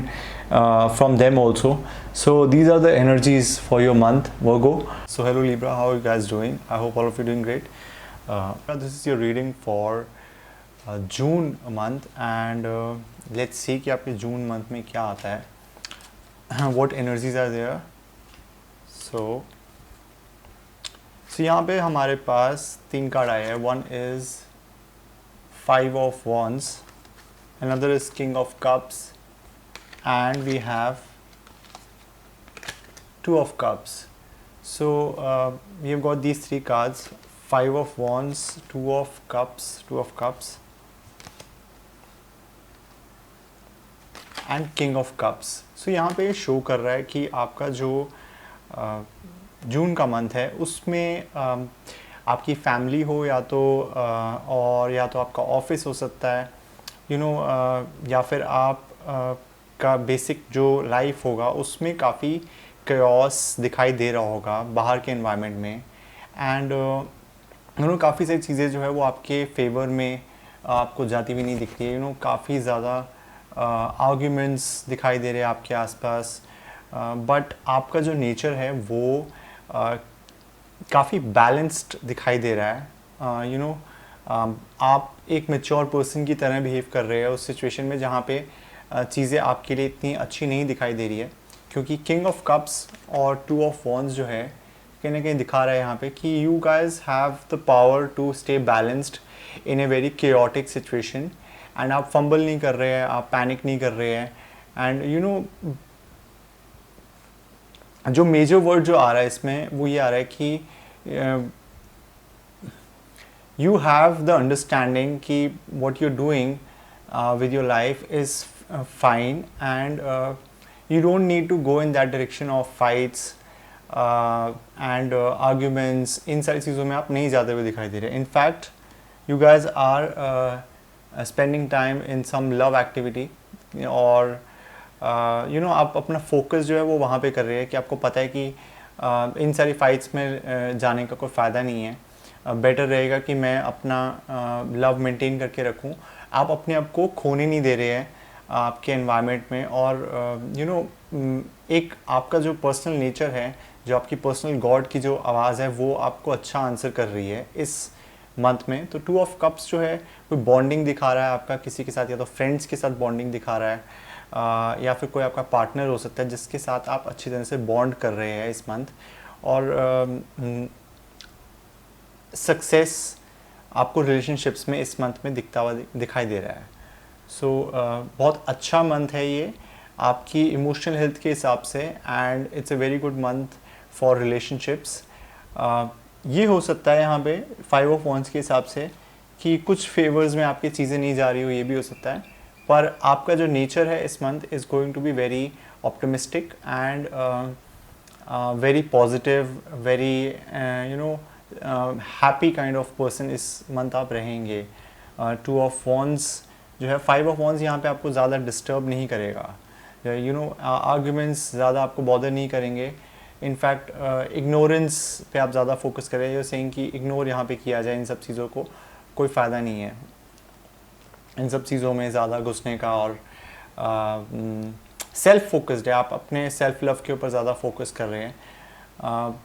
from them also. So these are the energies for your month, Virgo. So hello Libra, how are you guys doing? I hope all of you doing great. This is your reading for June month and let's see कि आपके June month में क्या आता है, what energies are there. So यहाँ पे हमारे पास 3 कार्ड आए हैं। One is 5 of wands, another is king of cups and we have 2 of cups. So we have got these 3 cards, 5 of wands, 2 of cups and king of cups. So यहाँ पे show कर रहा है कि आपका जो जून का मंथ है उसमें आपकी फैमिली हो या तो और या तो आपका ऑफिस हो सकता है, या फिर आप का बेसिक जो लाइफ होगा उसमें काफ़ी chaos दिखाई दे रहा होगा बाहर के एनवायरनमेंट में। एंड काफ़ी सारी चीज़ें जो है वो आपके फेवर में आपको जाती हुई नहीं दिख रही है। काफ़ी ज़्यादा आर्ग्यूमेंट्स दिखाई दे रहे हैं आपके आसपास, बट आपका जो नेचर है वो काफ़ी बैलेंस्ड दिखाई दे रहा है। आप एक मैच्योर पर्सन की तरह बिहेव कर रहे हैं उस सिचुएशन में जहाँ पे चीज़ें आपके लिए इतनी अच्छी नहीं दिखाई दे रही है, क्योंकि किंग ऑफ कप्स और 2 ऑफ वॉन्ड्स जो है कहीं ना कहीं दिखा रहा है यहाँ पे कि you guys have the power to stay balanced in a very chaotic situation. And आप फंबल नहीं कर रहे हैं, आप पैनिक नहीं कर रहे हैं। एंड जो मेजर वर्ड जो आ रहा है इसमें वो ये आ रहा है कि यू हैव द अंडरस्टैंडिंग कि what you doing with your life is fine and you don't need to go in that direction of fights and arguments. इन सारी चीज़ों में आप नहीं जाते हुए दिखाई दे रहे। In fact you guys are spending time in some love activity, और आप अपना फोकस जो है वो वहाँ पे कर रहे हैं कि आपको पता है कि इन सारी फाइट्स में जाने का कोई फ़ायदा नहीं है। बेटर रहेगा कि मैं अपना लव मेंटेन करके रखूँ। आप अपने आप को खोने नहीं दे रहे हैं आपके एनवायरनमेंट में। और एक आपका जो पर्सनल नेचर है, जो आपकी पर्सनल गॉड की जो आवाज़ है वो आपको अच्छा आंसर कर रही है इस मंथ में। तो 2 ऑफ कप्स जो है कोई बॉन्डिंग दिखा रहा है आपका किसी के साथ, या तो फ्रेंड्स के साथ बॉन्डिंग दिखा रहा है, या फिर कोई आपका पार्टनर हो सकता है जिसके साथ आप अच्छी तरह से बॉन्ड कर रहे हैं इस मंथ। और सक्सेस आपको रिलेशनशिप्स में इस मंथ में दिखता हुआ दिखाई दे रहा है। सो बहुत अच्छा मंथ है ये आपकी इमोशनल हेल्थ के हिसाब से, and it's a very good month for relationships. ये हो सकता है यहाँ पे 5 ऑफ वॉन्ड्स के हिसाब से कि कुछ फेवर्स में आपकी चीज़ें नहीं जा रही हो, ये भी हो सकता है। पर आपका जो नेचर है इस मंथ is going to be very optimistic and very positive, very happy kind of person इस मंथ आप रहेंगे। 2 ऑफ वॉन्ड्स जो है, 5 ऑफ वॉन्ड्स यहाँ पे आपको ज़्यादा डिस्टर्ब नहीं करेगा। आर्ग्यूमेंट्स ज़्यादा आपको बॉदर नहीं करेंगे। इनफैक्ट इग्नोरेंस पे आप ज़्यादा फोकस करें, यू सेइंग कि इग्नोर यहाँ पे किया जाए इन सब चीज़ों को, कोई फ़ायदा नहीं है इन सब चीज़ों में ज़्यादा घुसने का। और सेल्फ फोकस्ड है, आप अपने सेल्फ लव के ऊपर ज़्यादा फोकस कर रहे हैं।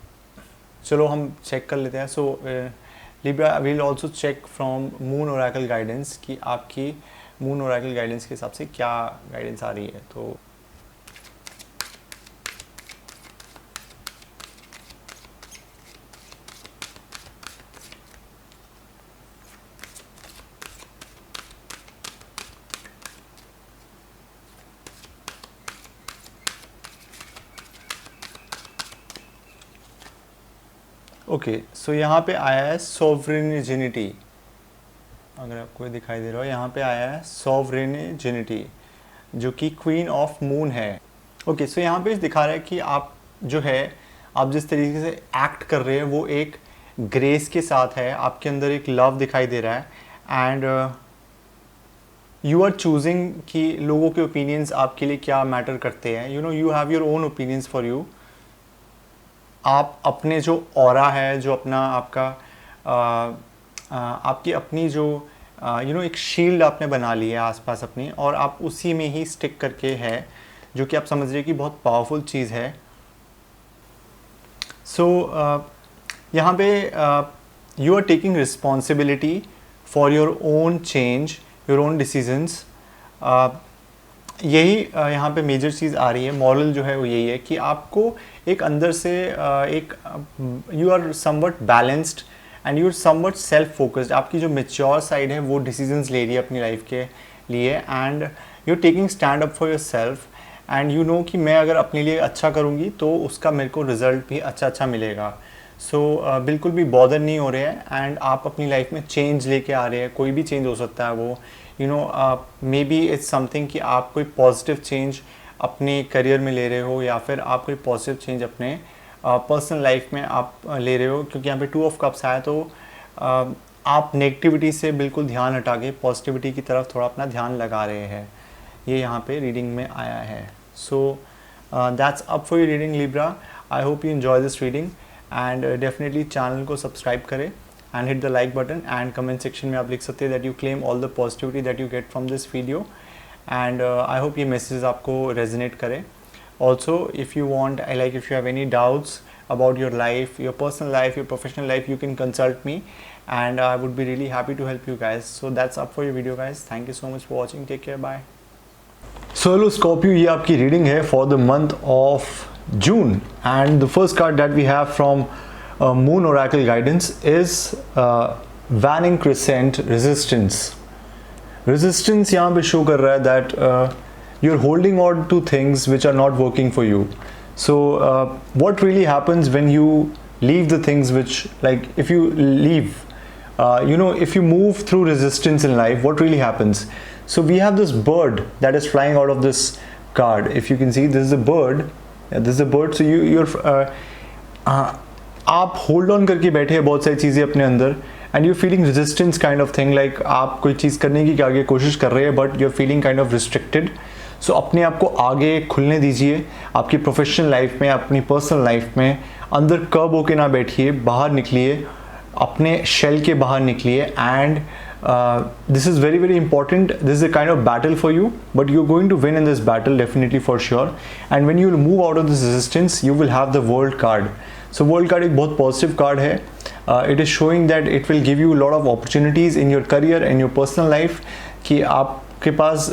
चलो हम चेक कर लेते हैं। So Libra will also check from moon oracle guidance कि आपकी मून ओरेकल गाइडेंस के हिसाब से क्या गाइडेंस आ रही है। तो ओके, सो यहाँ पे आया है सोवरेनिटी, अगर आपको दिखाई दे रहा हो यहाँ पे आया है सोवरेनिटी जो कि क्वीन ऑफ मून है। ओके, सो यहाँ पे दिखा रहा है कि आप जो है आप जिस तरीके से एक्ट कर रहे हैं वो एक ग्रेस के साथ है, आपके अंदर एक लव दिखाई दे रहा है एंड यू आर चूजिंग कि लोगों के ओपिनियंस आपके लिए क्या मैटर करते हैं। You know you have your own opinions for you. आप अपने जो ऑरा है, जो अपना आपका आपकी अपनी जो एक शील्ड आपने बना ली है आसपास अपनी, और आप उसी में ही स्टिक करके है, जो कि आप समझ रहे हैं कि बहुत पावरफुल चीज़ है। सो यहाँ पे you are taking responsibility for your own change, your own decisions. यही यहाँ पे मेजर चीज़ आ रही है, मॉरल जो है वो यही है कि आपको एक अंदर से एक you are somewhat balanced and you are somewhat self focused. आपकी जो मेच्योर साइड है वो डिसीजंस ले रही है अपनी लाइफ के लिए and you are taking stand up for your self and you know कि मैं अगर अपने लिए अच्छा करूँगी तो उसका मेरे को रिजल्ट भी अच्छा मिलेगा। सो बिल्कुल भी बॉदर नहीं हो रहे हैं एंड आप अपनी लाइफ में चेंज लेके आ रहे हैं। कोई भी चेंज हो सकता है वो, you know may be it's something कि आप कोई पॉजिटिव चेंज अपने करियर में ले रहे हो या फिर आप कोई पॉजिटिव चेंज अपने पर्सनल लाइफ में आप ले रहे हो, क्योंकि यहाँ पे 2 ऑफ कप्स आया तो आप नेगेटिविटी से बिल्कुल ध्यान हटा के पॉजिटिविटी की तरफ थोड़ा अपना ध्यान लगा रहे हैं, ये यहाँ पे रीडिंग में आया है। सो that's up for your reading Libra. I hope you enjoy this reading and definitely channel को सब्सक्राइब करें and hit the like button and comment section में आप लिख सकते हैं that you claim all the positivity that you get from this video and I hope ये message आपको resonate करे। Also, if you want, if you have any doubts about your life, your personal life, your professional life, you can consult me and I would be really happy to help you guys. So that's up for your video guys. Thank you so much for watching. Take care. Bye. So hello Scorpio, ये आपकी reading है for the month of June and the first card that we have from Moon Oracle Guidance is Waning Crescent Resistance. Resistance यहाँ पे show कर रहा है that you're holding on to things which are not working for you. So what really happens when you leave the things which, like if you leave, if you move through resistance in life, what really happens? So we have this bird that is flying out of this card. If you can see, this is a bird. This is a bird. So you're आप hold on करके बैठे हैं बहुत सारी चीज़ें अपने अंदर and you feeling resistance kind of thing, like आप कोई चीज़ करने की आगे कोशिश कर रहे हैं but you are feeling kind of restricted. So अपने आप को आगे खुलने दीजिए, आपकी प्रोफेशनल लाइफ में, अपनी पर्सनल लाइफ में अंदर कब होके ना बैठिए, बाहर निकलिए, अपने शेल के बाहर निकलिए and this is very very important. This is a kind of battle for you, but you're going to win in this battle definitely for sure. And when you move out of this resistance, you will have the World card. So World card एक बहुत positive card है. It is showing that it will give you a lot of opportunities in your career and your personal life. कि आपके पास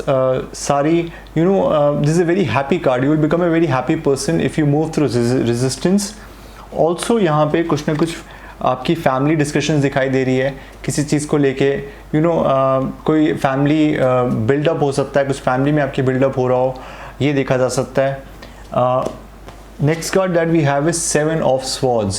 सारी this is a very happy card. You will become a very happy person if you move through resistance. Also यहाँ पे कुछ ना कुछ आपकी family discussions दिखाई दे रही है किसी चीज़ को लेके, कोई फैमिली बिल्डअप हो सकता है, कुछ फैमिली में आपकी बिल्डअप हो रहा हो, ये देखा जा सकता है। Next card that we have is 7 of swords.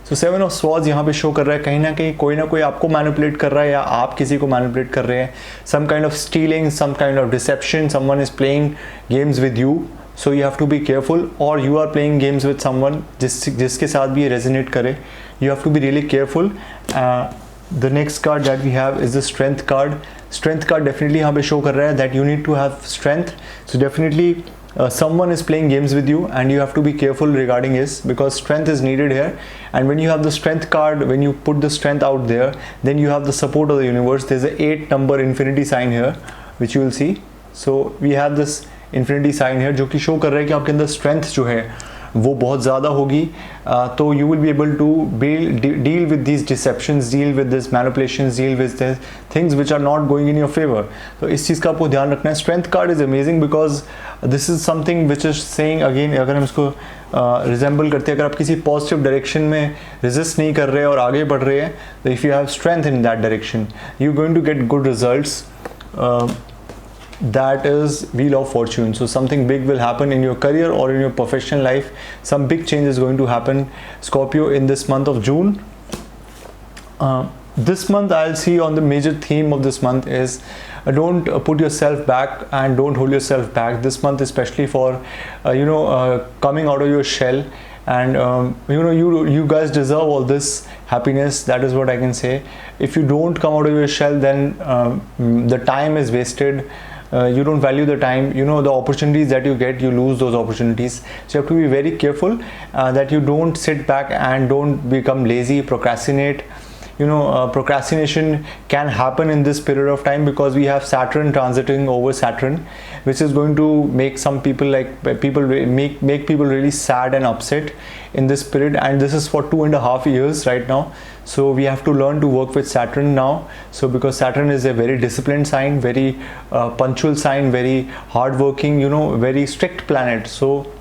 So 7 of swords यहाँ पे शो कर रहा है कहीं ना कोई आपको मैनिपुलेट कर रहा है या आप किसी को मैनिपुलेट कर रहे हैं। Some kind of stealing, some kind of deception, someone is playing games with you, so you have to be careful, और you are playing games with someone जिसके साथ भी ये रेजोनेट करे। You have to be really careful. The next card that we have is the strength card. Strength card definitely यहाँ पे show कर रहा है that you need to have strength. So definitely someone is playing games with you and you have to be careful regarding this because strength is needed here. And when you have the strength card, when you put the strength out there, then you have the support of the universe. There's a 8 number infinity sign here which you will see. So we have this infinity sign here जो कि show कर रहा है कि आपके अंदर strength जो है वो बहुत ज़्यादा होगी, तो you will be able to deal with this deceptions, deal with this manipulations, deal with this things which are not going in your favour. तो इस चीज़ का आपको ध्यान रखना है। Strength card is amazing because this is something which is saying again, अगर हम इसको रिजेंबल करते हैं, अगर आप किसी पॉजिटिव डायरेक्शन में रेजिस्ट नहीं कर रहे और आगे बढ़ रहे हैं, तो if you have strength in that direction you going to get good results. That is wheel of fortune. So something big will happen in your career or in your professional life. Some big change is going to happen, Scorpio, in this month of June. This month I'll see on the major theme of this month is don't put yourself back and don't hold yourself back. This month especially for coming out of your shell, and you guys deserve all this happiness. That is what I can say. If you don't come out of your shell, then the time is wasted. You don't value the time, the opportunities that you get, you lose those opportunities. So you have to be very careful that you don't sit back and don't become lazy, procrastinate. Procrastination can happen in this period of time because we have Saturn transiting over Saturn, which is going to make some people make people really sad and upset in this period. And this is for 2.5 years right now. So we have to learn to work with Saturn now. So because Saturn is a very disciplined sign, very punctual sign, very hardworking, very strict planet. So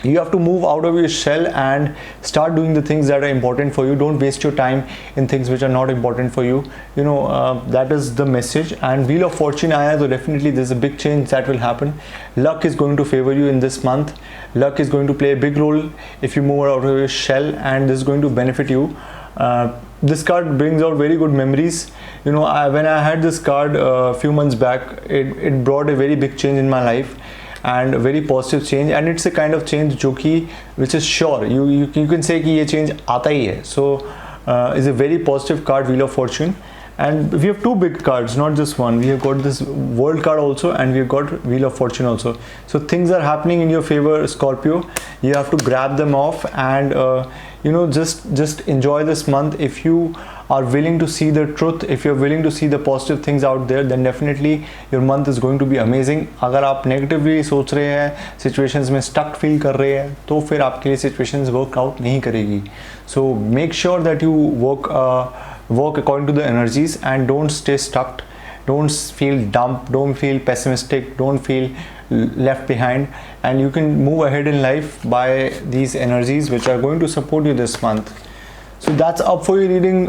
you have to move out of your shell and start doing the things that are important for you. Don't waste your time in things which are not important for you. That is the message. And Wheel of Fortune so definitely there's a big change that will happen. Luck is going to favor you in this month. Luck is going to play a big role if you move out of your shell, and this is going to benefit you. This card brings out very good memories. When I had this card a few months back, it brought a very big change in my life, and a very positive change, and it's a kind of change which is sure. You can say कि ये change आता ही है. So is a very positive card, Wheel of Fortune. And we have two big cards, not just one. We have got this World card also, and we've got Wheel of Fortune also. So things are happening in your favor, Scorpio. You have to grab them off and just enjoy this month. If you are willing to see the truth, if you're willing to see the positive things out there, then definitely your month is going to be amazing. अगर आप negatively सोच रहे हैं, situations में stuck feel कर रहे हैं, तो फिर आपके लिए situations work out नहीं करेगी. So make sure that you work according to the energies and don't stay stuck. Don't feel dumped, don't feel pessimistic, don't feel left behind, and you can move ahead in life by these energies which are going to support you this month. So that's up for your reading,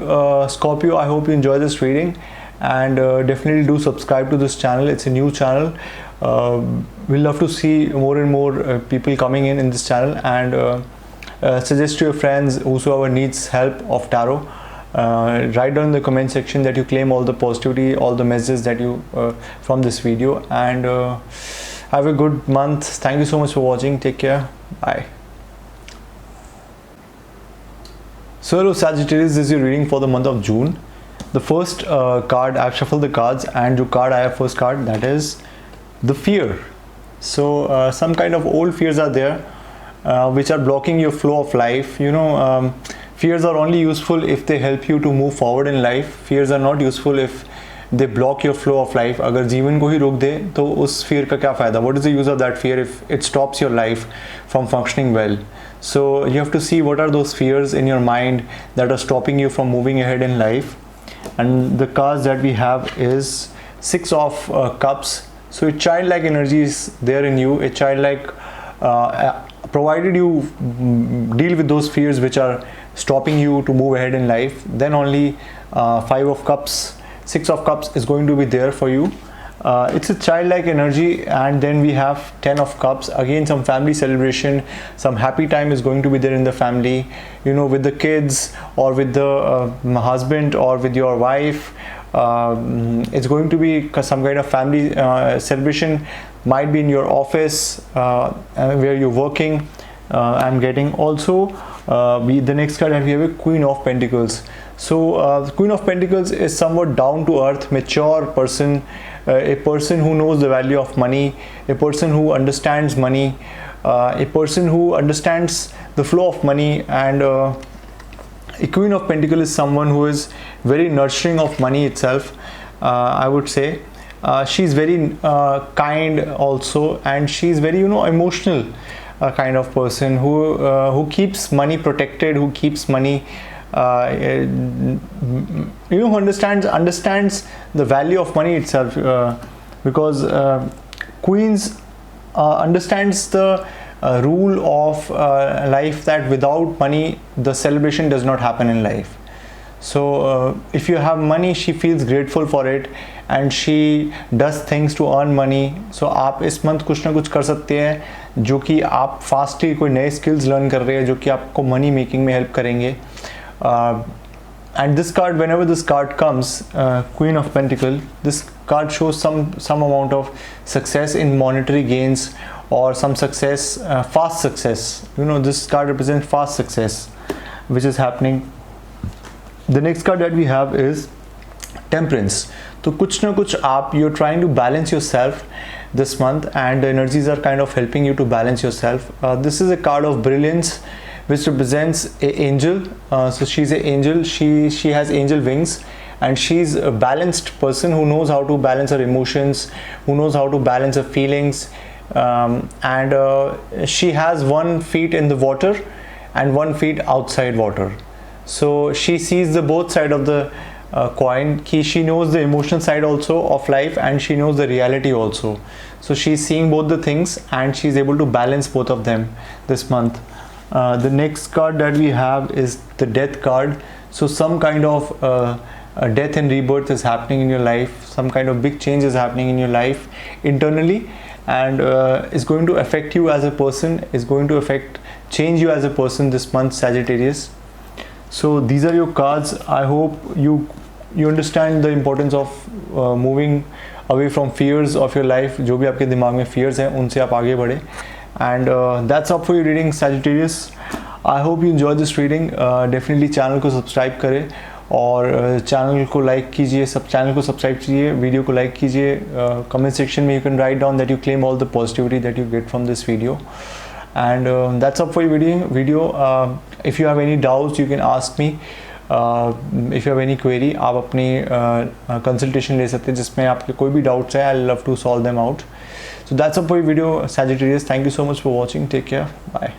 Scorpio. I hope you enjoy this reading, and definitely do subscribe to this channel. It's a new channel. We'll love to see more and more people coming in this channel, and suggest to your friends whosoever needs help of tarot. Write down in the comment section that you claim all the positivity, all the messages that you from this video, and have a good month. Thank you so much for watching. Take care. Bye. So hello Sagittarius, this is your reading for the month of June. The first card, I've shuffled the cards, and the card I have first card, that is the fear. So some kind of old fears are there which are blocking your flow of life. Fears are only useful if they help you to move forward in life. Fears are not useful if they block your flow of life. अगर जीवन को ही रोक दे तो उस fear का क्या फ़ायदा? What is the use of that fear if it stops your life from functioning well? So you have to see what are those fears in your mind that are stopping you from moving ahead in life. And the cards that we have is Six of Cups. So a childlike energy is there in you. A childlike, provided you deal with those fears which are stopping you to move ahead in life, then only Five of Cups, Six of Cups is going to be there for you. It's a childlike energy. And then we have Ten of Cups. Again, some family celebration, some happy time is going to be there in the family, with the kids or with the husband or with your wife. It's going to be some kind of family celebration. Might be in your office where you're working. I'm getting also the next card that we have a Queen of Pentacles. So the Queen of Pentacles is somewhat down to earth, mature person, a person who knows the value of money, a person who understands money, a person who understands the flow of money. And a Queen of Pentacles is someone who is very nurturing of money itself, I would say. She's very kind also, and she's very emotional kind of person who keeps money protected, who keeps money who understands the value of money itself, because Queens understands the rule of life, that without money the celebration does not happen in life. So if you have money, she feels grateful for it and she does things to earn money. So आप इस month कुछ ना कुछ कर सकते हैं जो कि आप फास्टली कोई नए स्किल्स लर्न कर रहे हैं जो कि आपको मनी मेकिंग में हेल्प करेंगे. And this card, whenever this card comes, Queen of Pentacle, this card shows some amount of success in monetary gains or some success, fast success. You know, this card represents fast success which is happening. The next card that we have is Temperance. तो कुछ ना कुछ आप, you're trying to balance yourself this month, and the energies are kind of helping you to balance yourself. This is a card of brilliance which represents a angel. So she's an angel, she has angel wings, and she's a balanced person who knows how to balance her emotions, who knows how to balance her feelings, and she has one feet in the water and one feet outside water. So she sees the both side of the coin. She knows the emotional side also of life, and she knows the reality also. So she's seeing both the things, and she's able to balance both of them this month. The next card that we have is the Death card. So some kind of a death and rebirth is happening in your life. Some kind of big change is happening in your life internally, and is going to affect you as a person, is going to change you as a person this month, Sagittarius. So these are your cards. I hope you understand the importance of moving away from fears of your life. जो भी आपके दिमाग में fears हैं, उनसे आप आगे बढ़े. And that's up for your reading, Sagittarius. I hope you enjoyed this reading. Definitely channel को सब्सक्राइब करें और चैनल को लाइक कीजिए, चैनल को सब्सक्राइब कीजिए, वीडियो को लाइक कीजिए. कमेंट सेक्शन में you can write down that you claim all the positivity that you get from this video. And that's up for your video. If you have any doubts, you can ask me. If you have any query, आप अपनी consultation ले सकते हैं जिसमें आपके कोई भी doubts है. I'll love to solve them out. So that's up for your video, Sagittarius. Thank you so much for watching. Take care. Bye.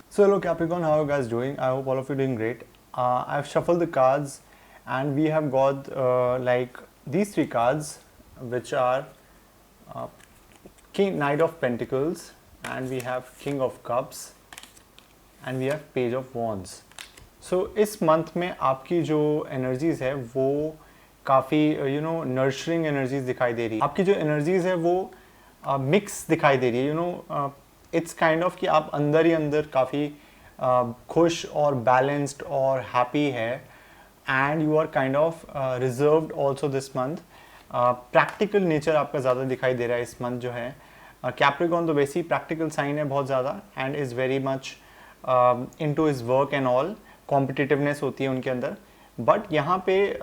So hello Capricorn, how are you guys doing? I hope all of you are doing great. I've shuffled the cards, and we have got like these three cards, which are Knight of Pentacles, and we have King of Cups, and we have Page of Wands. So इस month में आपकी जो energies है वो काफ़ी nurturing energies दिखाई दे रही है. आपकी जो एनर्जीज है वो मिक्स दिखाई दे रही है. इट्स काइंड ऑफ कि आप अंदर ही अंदर काफ़ी खुश और बैलेंस्ड और हैप्पी है, and you are kind of reserved also this month. Practical nature आपका ज़्यादा दिखाई दे रहा है इस मंथ जो है. कैप्रिकॉर्न तो वैसे ही प्रैक्टिकल साइन है बहुत ज़्यादा, and is very much into his work and all. Competitiveness होती है उनके अंदर, बट यहाँ पे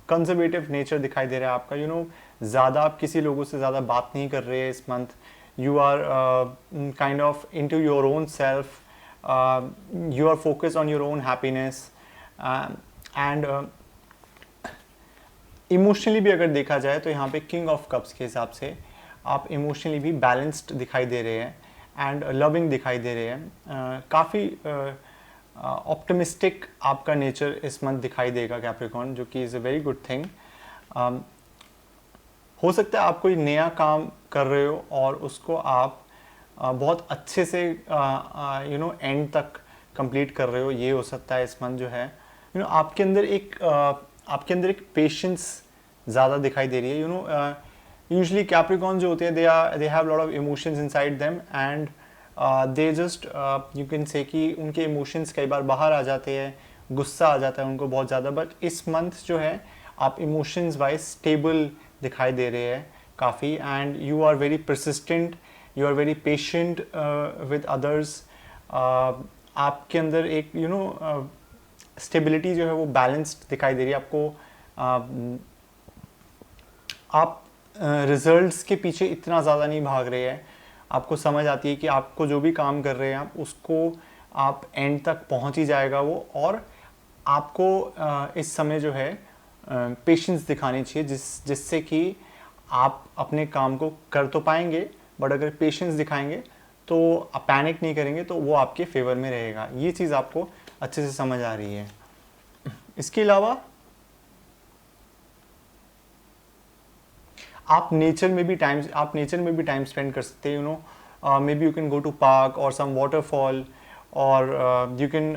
कंजर्वेटिव नेचर दिखाई दे रहा है आपका. ज़्यादा आप किसी लोगों से ज़्यादा बात नहीं कर रहे हैं इस month. You are kind of into your own self. You are focused on your own happiness, and emotionally भी अगर देखा जाए तो यहाँ पे किंग ऑफ कप्स के हिसाब से आप इमोशनली भी बैलेंस्ड दिखाई दे रहे हैं, एंड लविंग दिखाई दे रहे हैं. काफ़ी ऑप्टिमिस्टिक आपका नेचर इस मंथ दिखाई देगा कैप्रिकॉर्न, जो कि is a very good thing. हो सकता है आप कोई नया काम कर रहे हो और उसको आप बहुत अच्छे से एंड तक कंप्लीट कर रहे हो. ये हो सकता है इस मंथ जो है. आपके अंदर एक पेशेंस ज़्यादा दिखाई दे रही है. यूजुअली कैप्रिकॉर्न जो होते हैं they have lot of emotions inside them, and they just you can say कि उनके इमोशंस कई बार बाहर आ जाते हैं, गुस्सा आ जाता है उनको बहुत ज़्यादा. बट इस मंथ जो है आप इमोशंस वाइज स्टेबल दिखाई दे रहे हैं काफ़ी, and you are very persistent, you are very patient with others. आपके अंदर एक स्टेबिलिटी जो है वो बैलेंस्ड दिखाई दे रही है आपको. आप रिजल्ट्स के पीछे इतना ज़्यादा नहीं भाग रहे हैं. आपको समझ आती है कि आपको जो भी काम कर रहे हैं आप उसको आप एंड तक पहुंच ही जाएगा वो, और आपको इस समय जो है पेशेंस दिखानी चाहिए जिससे कि आप अपने काम को कर तो पाएंगे, बट अगर पेशेंस दिखाएंगे तो आप पैनिक नहीं करेंगे तो वो आपके फेवर में रहेगा. ये चीज़ आपको अच्छे से समझ आ रही है. इसके अलावा आप नेचर में भी टाइम स्पेंड कर सकते हैं. Maybe you can go to park और सम वाटरफॉल, और यू कैन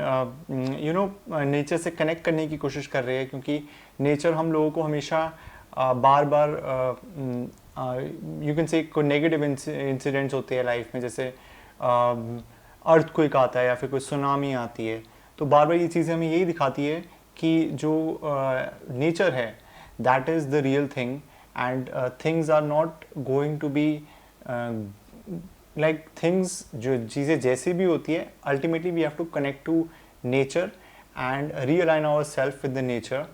नेचर से कनेक्ट करने की कोशिश कर रहे हैं, क्योंकि नेचर हम लोगों को हमेशा बार बार यू कैन से कोई नेगेटिव इंसिडेंट्स होते हैं लाइफ में, जैसे अर्थक्वेक आता है या फिर कोई सुनामी आती है, तो बार बार ये चीज़ें हमें यही दिखाती है कि जो नेचर है that is the real thing, and things are not going to be like things, जो चीज़ें जैसी भी होती है ultimately we have to connect to nature and realign our self with the nature,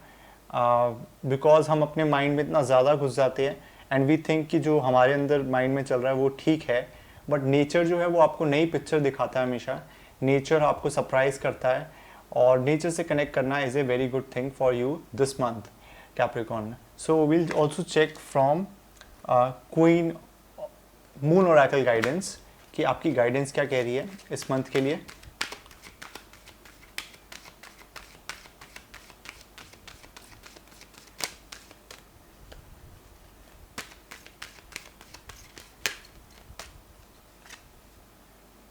because हम अपने माइंड में इतना ज़्यादा घुस जाते हैं एंड वी थिंक कि जो हमारे अंदर माइंड में चल रहा है वो ठीक है, बट नेचर जो है वो आपको नई पिक्चर दिखाता है हमेशा, नेचर आपको सरप्राइज करता है, और नेचर से कनेक्ट करना is a very good thing for you this month Capricorn. So will also check from queen moon oracle guidance कि आपकी गाइडेंस क्या कह रही है इस मंथ के लिए.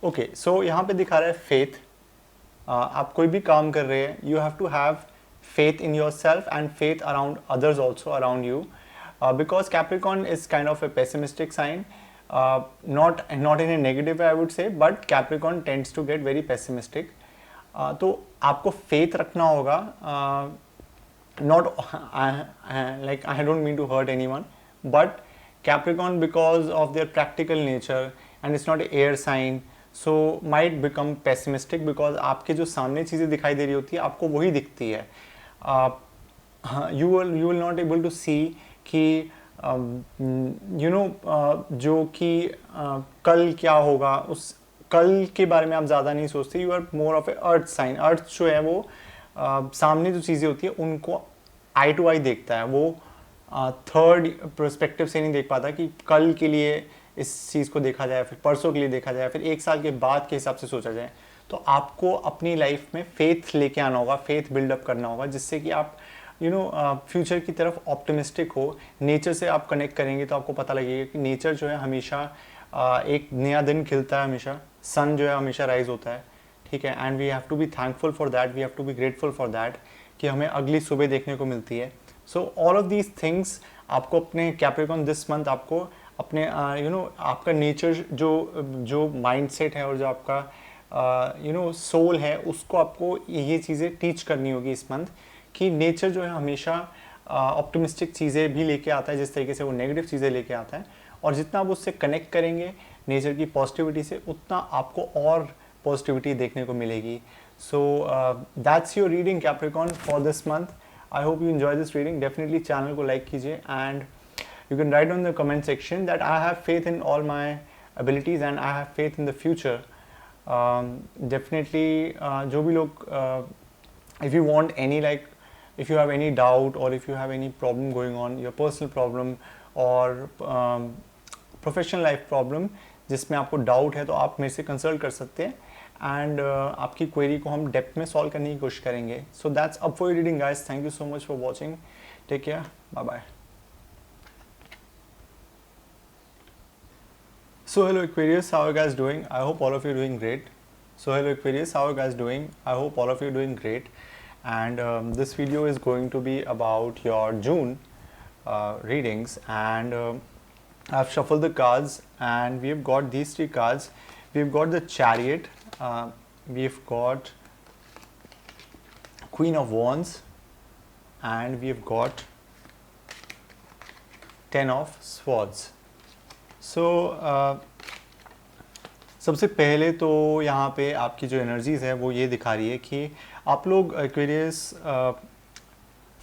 ओके, सो यहाँ पे दिखा रहा है फेथ. आप कोई भी काम कर रहे हैं, you have to have faith in yourself and faith around others also around you, because Capricorn is kind of a pessimistic sign, not in a negative way I would say, but Capricorn tends to get very pessimistic. तो आपको faith रखना होगा, not like I don't mean to hurt anyone, but Capricorn, because of their practical nature and it's not an air sign, so might become pessimistic because आपके जो सामने चीज़ें दिखाई दे रही होती है आपको वही दिखती है. you will not able to see कि जो कि कल क्या होगा, उस कल के बारे में आप ज़्यादा नहीं सोचते. You are more of a earth sign. Earth जो है वो सामने जो चीज़ें होती है उनको आई टू आई देखता है, वो थर्ड पर्सपेक्टिव से नहीं देख पाता कि कल के लिए इस चीज़ को देखा जाए, फिर परसों के लिए देखा जाए, फिर एक साल के बाद के हिसाब से सोचा जाए. तो आपको अपनी लाइफ में फेथ लेके आना होगा, फेथ बिल्डअप करना होगा, जिससे कि आप फ्यूचर की तरफ ऑप्टिमिस्टिक हो. नेचर से आप कनेक्ट करेंगे तो आपको पता लगेगा कि नेचर जो है हमेशा एक नया दिन खिलता है, हमेशा सन जो है हमेशा राइज होता है, ठीक है. And we have to be thankful for that, we have to be grateful for that कि हमें अगली सुबह देखने को मिलती है. So all of these things आपको अपने कैप्रिकॉर्न दिस मंथ आपको अपने आपका नेचर जो माइंडसेट है और जो आपका सोल है उसको आपको ये चीज़ें टीच करनी होगी इस मंथ कि नेचर जो है हमेशा ऑप्टिमिस्टिक चीज़ें भी लेके आता है जिस तरीके से वो नेगेटिव चीज़ें लेके आता है, और जितना आप उससे कनेक्ट करेंगे नेचर की पॉजिटिविटी से उतना आपको और पॉजिटिविटी देखने को मिलेगी. So that's your reading Capricorn for this month. I hope you enjoy this reading. Definitely channel को लाइक कीजिए and you can write on the comment section that I have faith in all my abilities and I have faith in the future. Definitely जो भी लोग if you want any like if you have any doubt or if you have any problem going on, your personal problem or professional life problem जिसमें आपको doubt है तो आप मेरे से कंसल्ट कर सकते हैं एंड आपकी क्वेरी को हम डेप्थ में सॉल्व करने की कोशिश करेंगे. So that's up for reading guys. Thank you so much for watching. Take care. Bye bye. So hello Aquarius, how are you guys doing? I hope all of you are doing great. So hello Aquarius, how are you guys doing? I hope all of you are doing great. And this video is going to be about your June readings, and I've shuffled the cards and we've got these three cards. We've got the Chariot, we've got Queen of Wands, and we've got Ten of Swords. सो सबसे पहले तो यहाँ पे आपकी जो energies है वो ये दिखा रही है कि आप लोग एक्वेरियस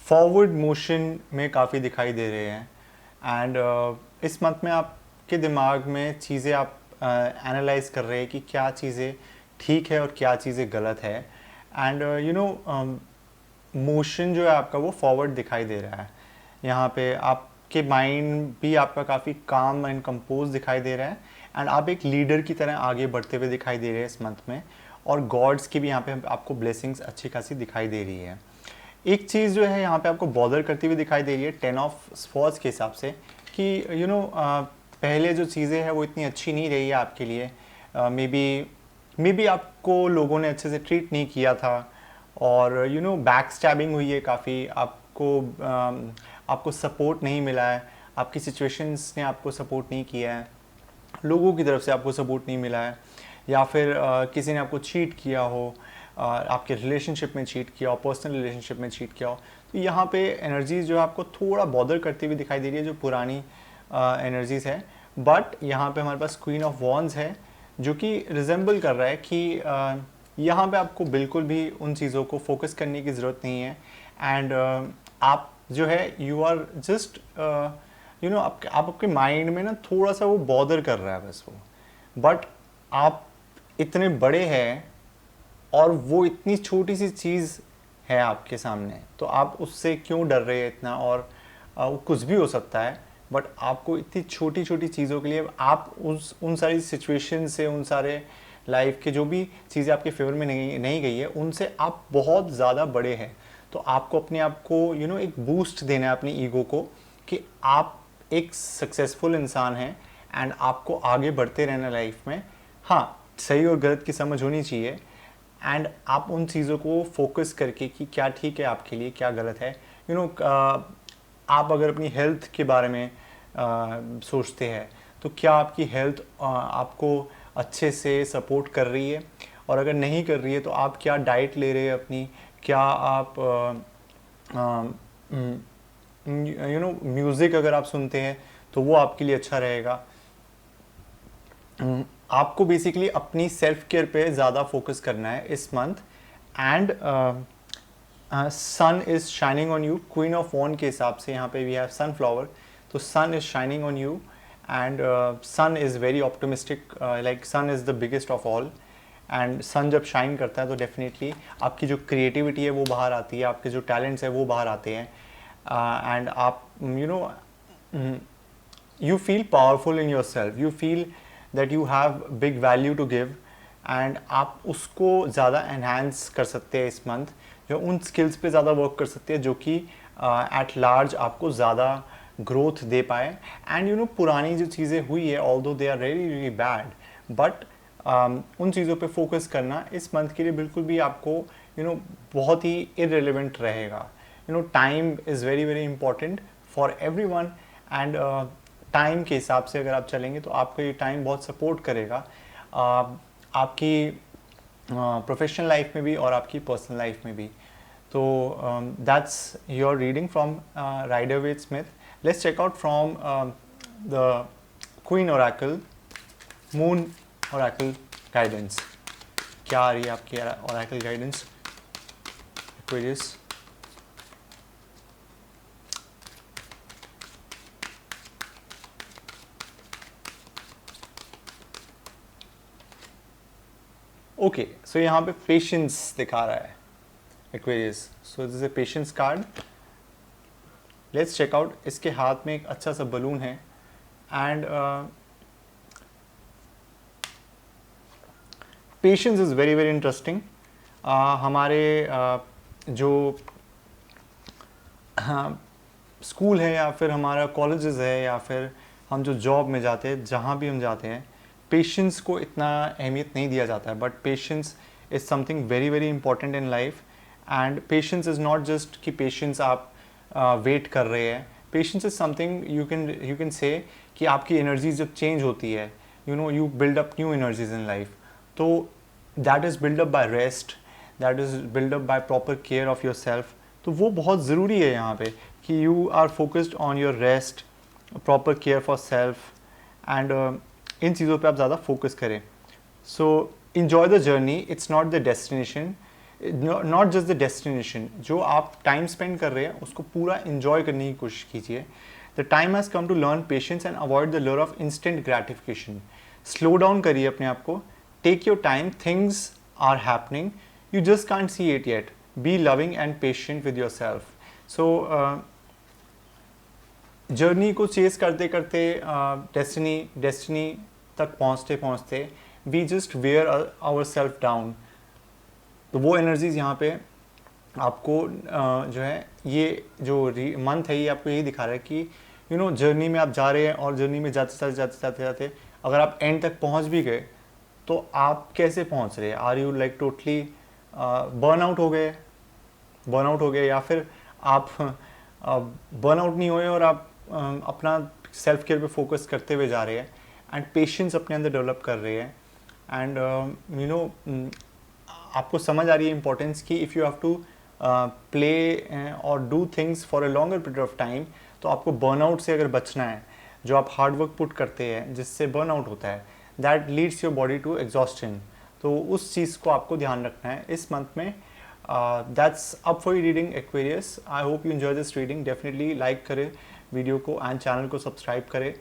फॉरवर्ड मोशन में काफ़ी दिखाई दे रहे हैं. एंड इस मंथ में आपके दिमाग में चीज़ें आप एनालाइज कर रहे हैं कि क्या चीज़ें ठीक है और क्या चीज़ें गलत है. एंड मोशन जो है आपका वो फॉरवर्ड दिखाई दे रहा है. यहाँ पे आपके माइंड भी आपका काफ़ी काम एंड कंपोज दिखाई दे रहा है एंड आप एक लीडर की तरह आगे बढ़ते हुए दिखाई दे रहे हैं इस मंथ में. और गॉड्स की भी यहाँ पे आपको ब्लेसिंग्स अच्छी खासी दिखाई दे रही है. एक चीज़ जो है यहाँ पे आपको बॉदर करती हुई दिखाई दे रही है टेन ऑफ स्वॉर्ड्स के हिसाब से कि पहले जो चीज़ें हैं वो इतनी अच्छी नहीं रही है आपके लिए. मे बी आपको लोगों ने अच्छे से ट्रीट नहीं किया था और बैक स्टैबिंग हुई है काफ़ी. आपको सपोर्ट नहीं मिला है, आपकी सिचुएशंस ने आपको सपोर्ट नहीं किया है, लोगों की तरफ से आपको सपोर्ट नहीं मिला है, या फिर किसी ने आपको चीट किया हो, आपके रिलेशनशिप में चीट किया हो, पर्सनल रिलेशनशिप में चीट किया हो, तो यहाँ पे एनर्जीज जो है आपको थोड़ा बॉदर करती हुई दिखाई दे रही है, जो पुरानी एनर्जीज है। बट यहाँ पे हमारे पास क्वीन ऑफ वॉन्ड्स है, जो कि रिजेंबल कर रहा है कि यहाँ पे आपको बिल्कुल भी उन चीज़ों को फोकस करने की ज़रूरत नहीं है। एंड आप जो है यू आर जस्ट आप आपके माइंड में ना थोड़ा सा वो बॉदर कर रहा है बस वो। बट आप इतने बड़े हैं और वो इतनी छोटी सी चीज़ है आपके सामने, तो आप उससे क्यों डर रहे हैं इतना। और वो कुछ भी हो सकता है, बट आपको इतनी छोटी छोटी चीज़ों के लिए आप उन सारी सिचुएशन से, उन सारे लाइफ के जो भी चीज़ें आपके फेवर में नहीं गई है, उनसे आप बहुत ज़्यादा बड़े हैं। तो आपको अपने आप को एक बूस्ट देना है अपनी ईगो को, कि आप एक सक्सेसफुल इंसान हैं एंड आपको आगे बढ़ते रहना लाइफ में। हाँ, सही और गलत की समझ होनी चाहिए, एंड आप उन चीज़ों को फोकस करके कि क्या ठीक है आपके लिए, क्या गलत है। आप अगर अपनी हेल्थ के बारे में सोचते हैं, तो क्या आपकी हेल्थ आपको अच्छे से सपोर्ट कर रही है, और अगर नहीं कर रही है तो आप क्या डाइट ले रहे हैं अपनी, क्या आप म्यूज़िक अगर आप सुनते हैं तो वो आपके लिए अच्छा रहेगा। आपको बेसिकली अपनी सेल्फ केयर पे ज़्यादा फोकस करना है इस month. And sun is shining on you, queen of wand के हिसाब से यहाँ पे वी हैव सनफ्लावर, तो sun is shining on you and sun is very optimistic, like sun is the biggest of all. And sun जब shine करता है तो डेफिनेटली आपकी जो क्रिएटिविटी है वो बाहर आती है, आपके जो टैलेंट्स है वो बाहर आते हैं, एंड आप you feel powerful in yourself, you feel that you have big value to give, and आप उसको ज़्यादा enhance कर सकते हैं इस मंथ, जो उन स्किल्स पे ज़्यादा वर्क कर सकते हैं जो कि एट लार्ज आपको ज़्यादा ग्रोथ दे पाए। एंड पुरानी जो चीज़ें हुई है, although they are really really bad, but उन चीज़ों पे फोकस करना इस मंथ के लिए बिल्कुल भी आपको बहुत ही इररिलेवेंट रहेगा। Time is very very important for everyone, and time के हिसाब से अगर आप चलेंगे तो आपको ये टाइम बहुत सपोर्ट करेगा, आपकी प्रोफेशनल लाइफ में भी और आपकी पर्सनल लाइफ में भी। तो that's your reading from Rider Waite Smith. Let's check out from the queen oracle, moon oracle guidance. क्या आ रही है आपकी oracle guidance Aquarius? Okay, so यहाँ पे पेशेंस दिखा रहा है Aquarius, so this is a patience card. Let's check out. इसके हाथ में एक अच्छा सा बलून है, and patience is very very interesting. हमारे जो स्कूल है या फिर हमारा कॉलेजेस है या फिर हम जो जॉब में जाते हैं, जहाँ भी हम जाते हैं, पेशेंस को इतना अहमियत नहीं दिया जाता है, but patience is something very very important in life. And patience is not just कि पेशेंस आप वेट कर रहे हैं, patience is something you can say कि आपकी एनर्जीज जब चेंज होती है, you build up new energies in life, तो that is build up by rest, that is build up by proper care of your self. तो वो बहुत ज़रूरी है यहाँ पे कि you are focused on your rest, proper care for self, and इन चीज़ों पे आप ज़्यादा फोकस करें। So enjoy the journey, it's not the destination, not just the destination. जो आप टाइम स्पेंड कर रहे हैं उसको पूरा इन्जॉय करने की कोशिश कीजिए। The time has come to learn patience and avoid the lure of instant gratification. Slow down करिए अपने आप को, take your time, things are happening, you just can't see it yet. Be loving and patient with yourself. So journey को chase करते करते destiny तक पहुँचते पहुँचते we just wear our self down. तो वो एनर्जीज यहाँ पे आपको जो है, ये जो मंथ है ये आपको यही दिखा रहा है कि जर्नी में आप जा रहे हैं, और जर्नी में जाते जाते अगर आप एंड तक पहुँच भी गए तो आप कैसे पहुँच रहे हैं? Are you like totally burn out हो गए, या फिर आप बर्न आउट नहीं हुए और आप अपना सेल्फ केयर पे फोकस करते हुए जा रहे हैं, एंड पेशेंस अपने अंदर डेवलप कर रहे हैं, एंड आपको समझ आ रही है इंपॉर्टेंस की if you have to play और do things for a longer period of time, तो आपको बर्नआउट से अगर बचना है, जो आप हार्ड वर्क पुट करते हैं जिससे बर्नआउट होता है, that leads your body to exhaustion, तो उस चीज़ को आपको ध्यान रखना है इस मंथ में. That's up for reading Aquarius. I hope you enjoy this reading. Definitely like करें वीडियो को एंड चैनल को सब्सक्राइब करें,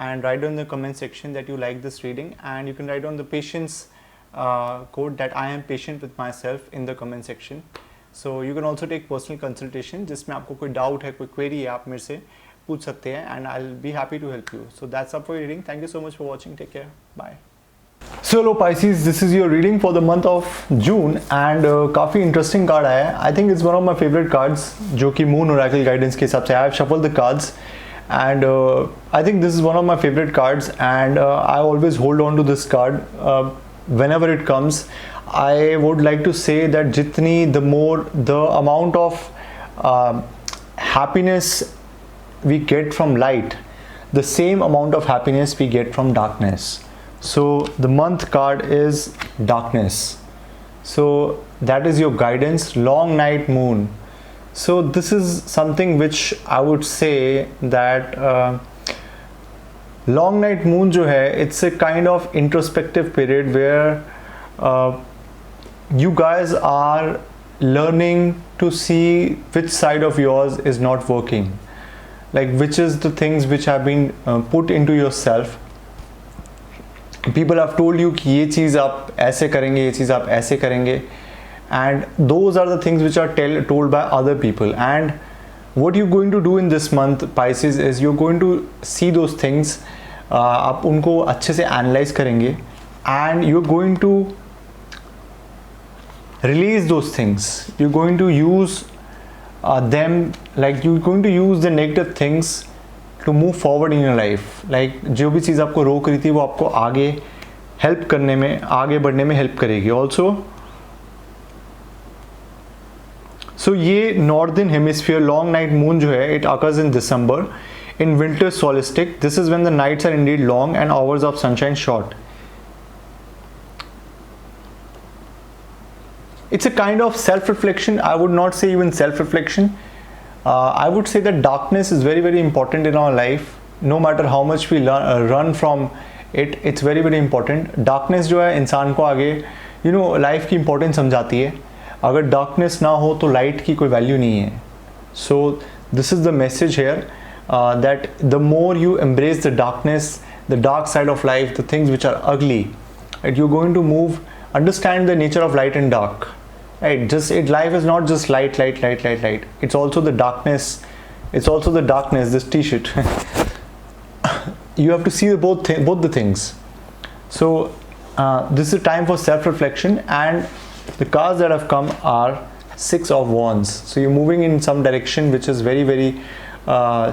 and write down in the comment section that you like this reading, and you can write down the patience code that I am patient with myself in the comment section. So you can also take personal consultation जिसमें आपको कोई doubt है, कोई query है, आप मेरे से पूछ सकते हैं, and I'll be happy to help you. So that's up for your reading. Thank you so much for watching. Take care. Bye. So hello Pisces, this is your reading for the month of June, and काफ़ी interesting card आया है. I think it's one of my favorite cards जो कि Moon Oracle Guidance के हिसाब से. I have shuffled the cards, and I think this is one of my favorite cards, and I always hold on to this card whenever it comes. I would like to say that jitni the amount of happiness we get from light, the same amount of happiness we get from darkness. So the month card is darkness, so that is your guidance, long night moon. So this is something which I would say that long night moon जो है, it's a kind of introspective period where you guys are learning to see which side of yours is not working, like which is the things which have been put into yourself. People have told you कि ये चीज़ आप ऐसे करेंगे, ये चीज़ आप ऐसे करेंगे, and those are the things which are told by other people. And what you're going to do in this month Pisces is you're going to see those things, आप उनको अच्छे से analyze करेंगे, and you're going to release those things. You're going to use them, like you're going to use the negative things to move forward in your life. Like जो भी चीज़ आपको रोक रही थी वो आपको आगे help करने में, आगे बढ़ने में help करेगी. Also so ये northern hemisphere long night moon जो है, it occurs in December in winter solstice. This is when the nights are indeed long and hours of sunshine short. It's a kind of self-reflection. I would not say even self-reflection. I would say that darkness is very, very important in our life. No matter how much we run from it, it's very, very important. Darkness जो है इंसान को आगे life की importance समझाती है. अगर darkness ना हो तो लाइट की कोई वैल्यू नहीं है. So this is the message here that the more you embrace the darkness, the dark side of life, the things which are ugly, at you going to move, understand the nature of light and dark. Right, just life is not just light. It's also the darkness. It's also the darkness. This T-shirt. You have to see both the things. So this is a time for self-reflection, and the cards that have come are Six of Wands. So you're moving in some direction which is very, very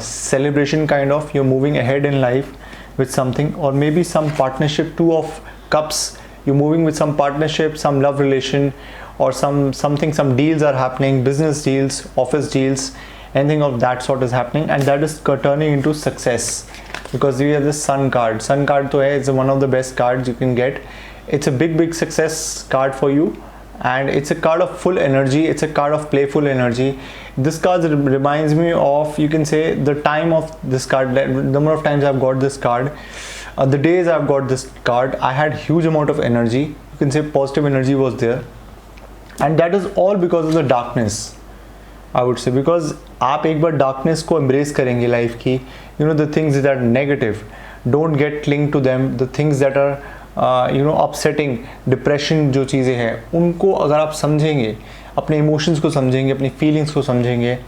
celebration kind of. You're moving ahead in life with something, or maybe some partnership. Two of Cups. You're moving with some partnership, some love relation, or some deals are happening, business deals, office deals, anything of that sort is happening, and that is turning into success, because we have this Sun card. Sun card to hai, it's one of the best cards you can get. It's a big success card for you, and it's a card of full energy. It's a card of playful energy. This card reminds me of, you can say, the time of this card, the number of times I've got this card, the days I've got this card, I had huge amount of energy. You can say positive energy was there, and that is all because of the darkness, I would say. Because आप एक बार darkness को embrace करेंगे life की, the things that are negative, don't get linked to them. The things that are upsetting, depression जो चीज़ें हैं, उनको अगर आप समझेंगे, अपने emotions को समझेंगे, अपनी feelings को समझेंगे,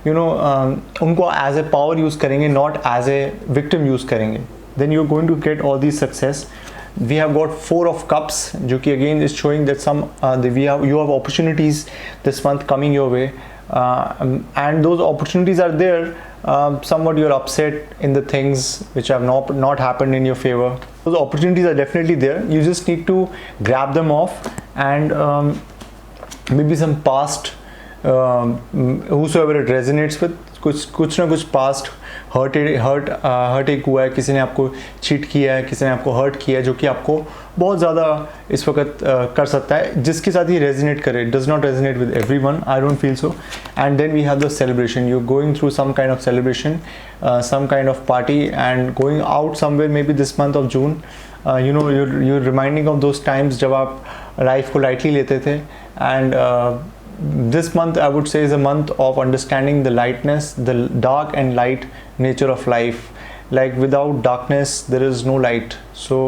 उनको as a power use करेंगे, not as a victim use करेंगे, then you're going to get all these success. We have got Four of Cups, जो कि again is showing that you have opportunities this month coming your way, and those opportunities are there. Somewhat you're upset in the things which have not happened in your favor. Those opportunities are definitely there. You just need to grab them off, and maybe some past, whosoever it resonates with, कुछ ना कुछ past hurt एक हुआ है, किसी ने आपको cheat किया है, किसी ने आपको हर्ट किया है, जो कि आपको बहुत ज़्यादा इस वक्त कर सकता है, जिसके साथ ही रेजोनेट करे. It does not resonate with everyone, I don't feel so. And then we have the celebration. You going through some kind of celebration, some kind of party and going out somewhere maybe this month of June. You know, you're reminding of those times जब आप life को lightly लेते थे. And this month I would say is a month of understanding the lightness, the dark and light nature of life. Like without darkness there is no light. So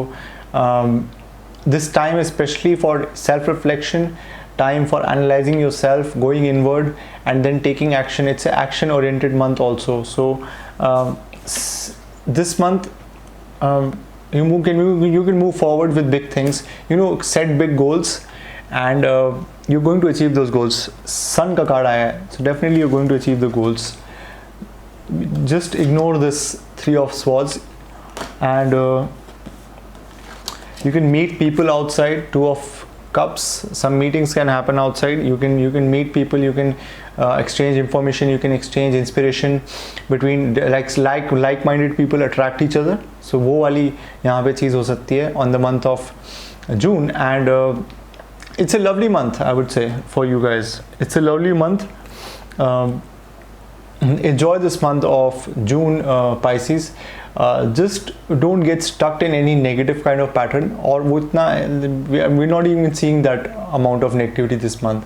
this time especially for self-reflection, time for analyzing yourself, going inward and then taking action. It's an action oriented month also. So this month you can move forward with big things, you know, set big goals and you're going to achieve those goals. Sun ka card aaya hai, so definitely you're going to achieve the goals. Just ignore this 3 of swords and you can meet people outside. 2 of cups, some meetings can happen outside. You can meet people, you can exchange information, you can exchange inspiration between like-minded people attract each other. So वो वाली यहाँ पे चीज़ हो सकती है on the month of June. And it's a lovely month, I would say, for you guys. It's a lovely month. Enjoy this month of June, Pisces. Just don't get stuck in any negative kind of pattern, or we're not even seeing that amount of negativity this month.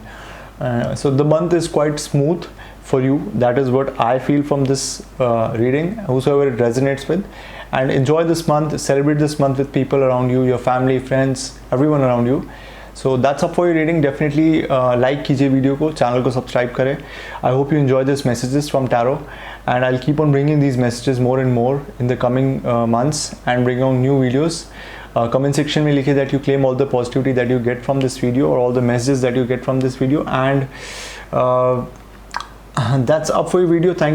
So the month is quite smooth for you. That is what I feel from this reading, whosoever it resonates with. And enjoy this month, celebrate this month with people around you, your family, friends, everyone around you. So that's up for your reading. Definitely like कीजिए video को, channel को subscribe करें. I hope you enjoy these messages from tarot, and I'll keep on bringing these messages more and more in the coming months and bring on new videos. Comment section में लिखिए that you claim all the positivity that you get from this video or all the messages that you get from this video, and that's up for your video. Thank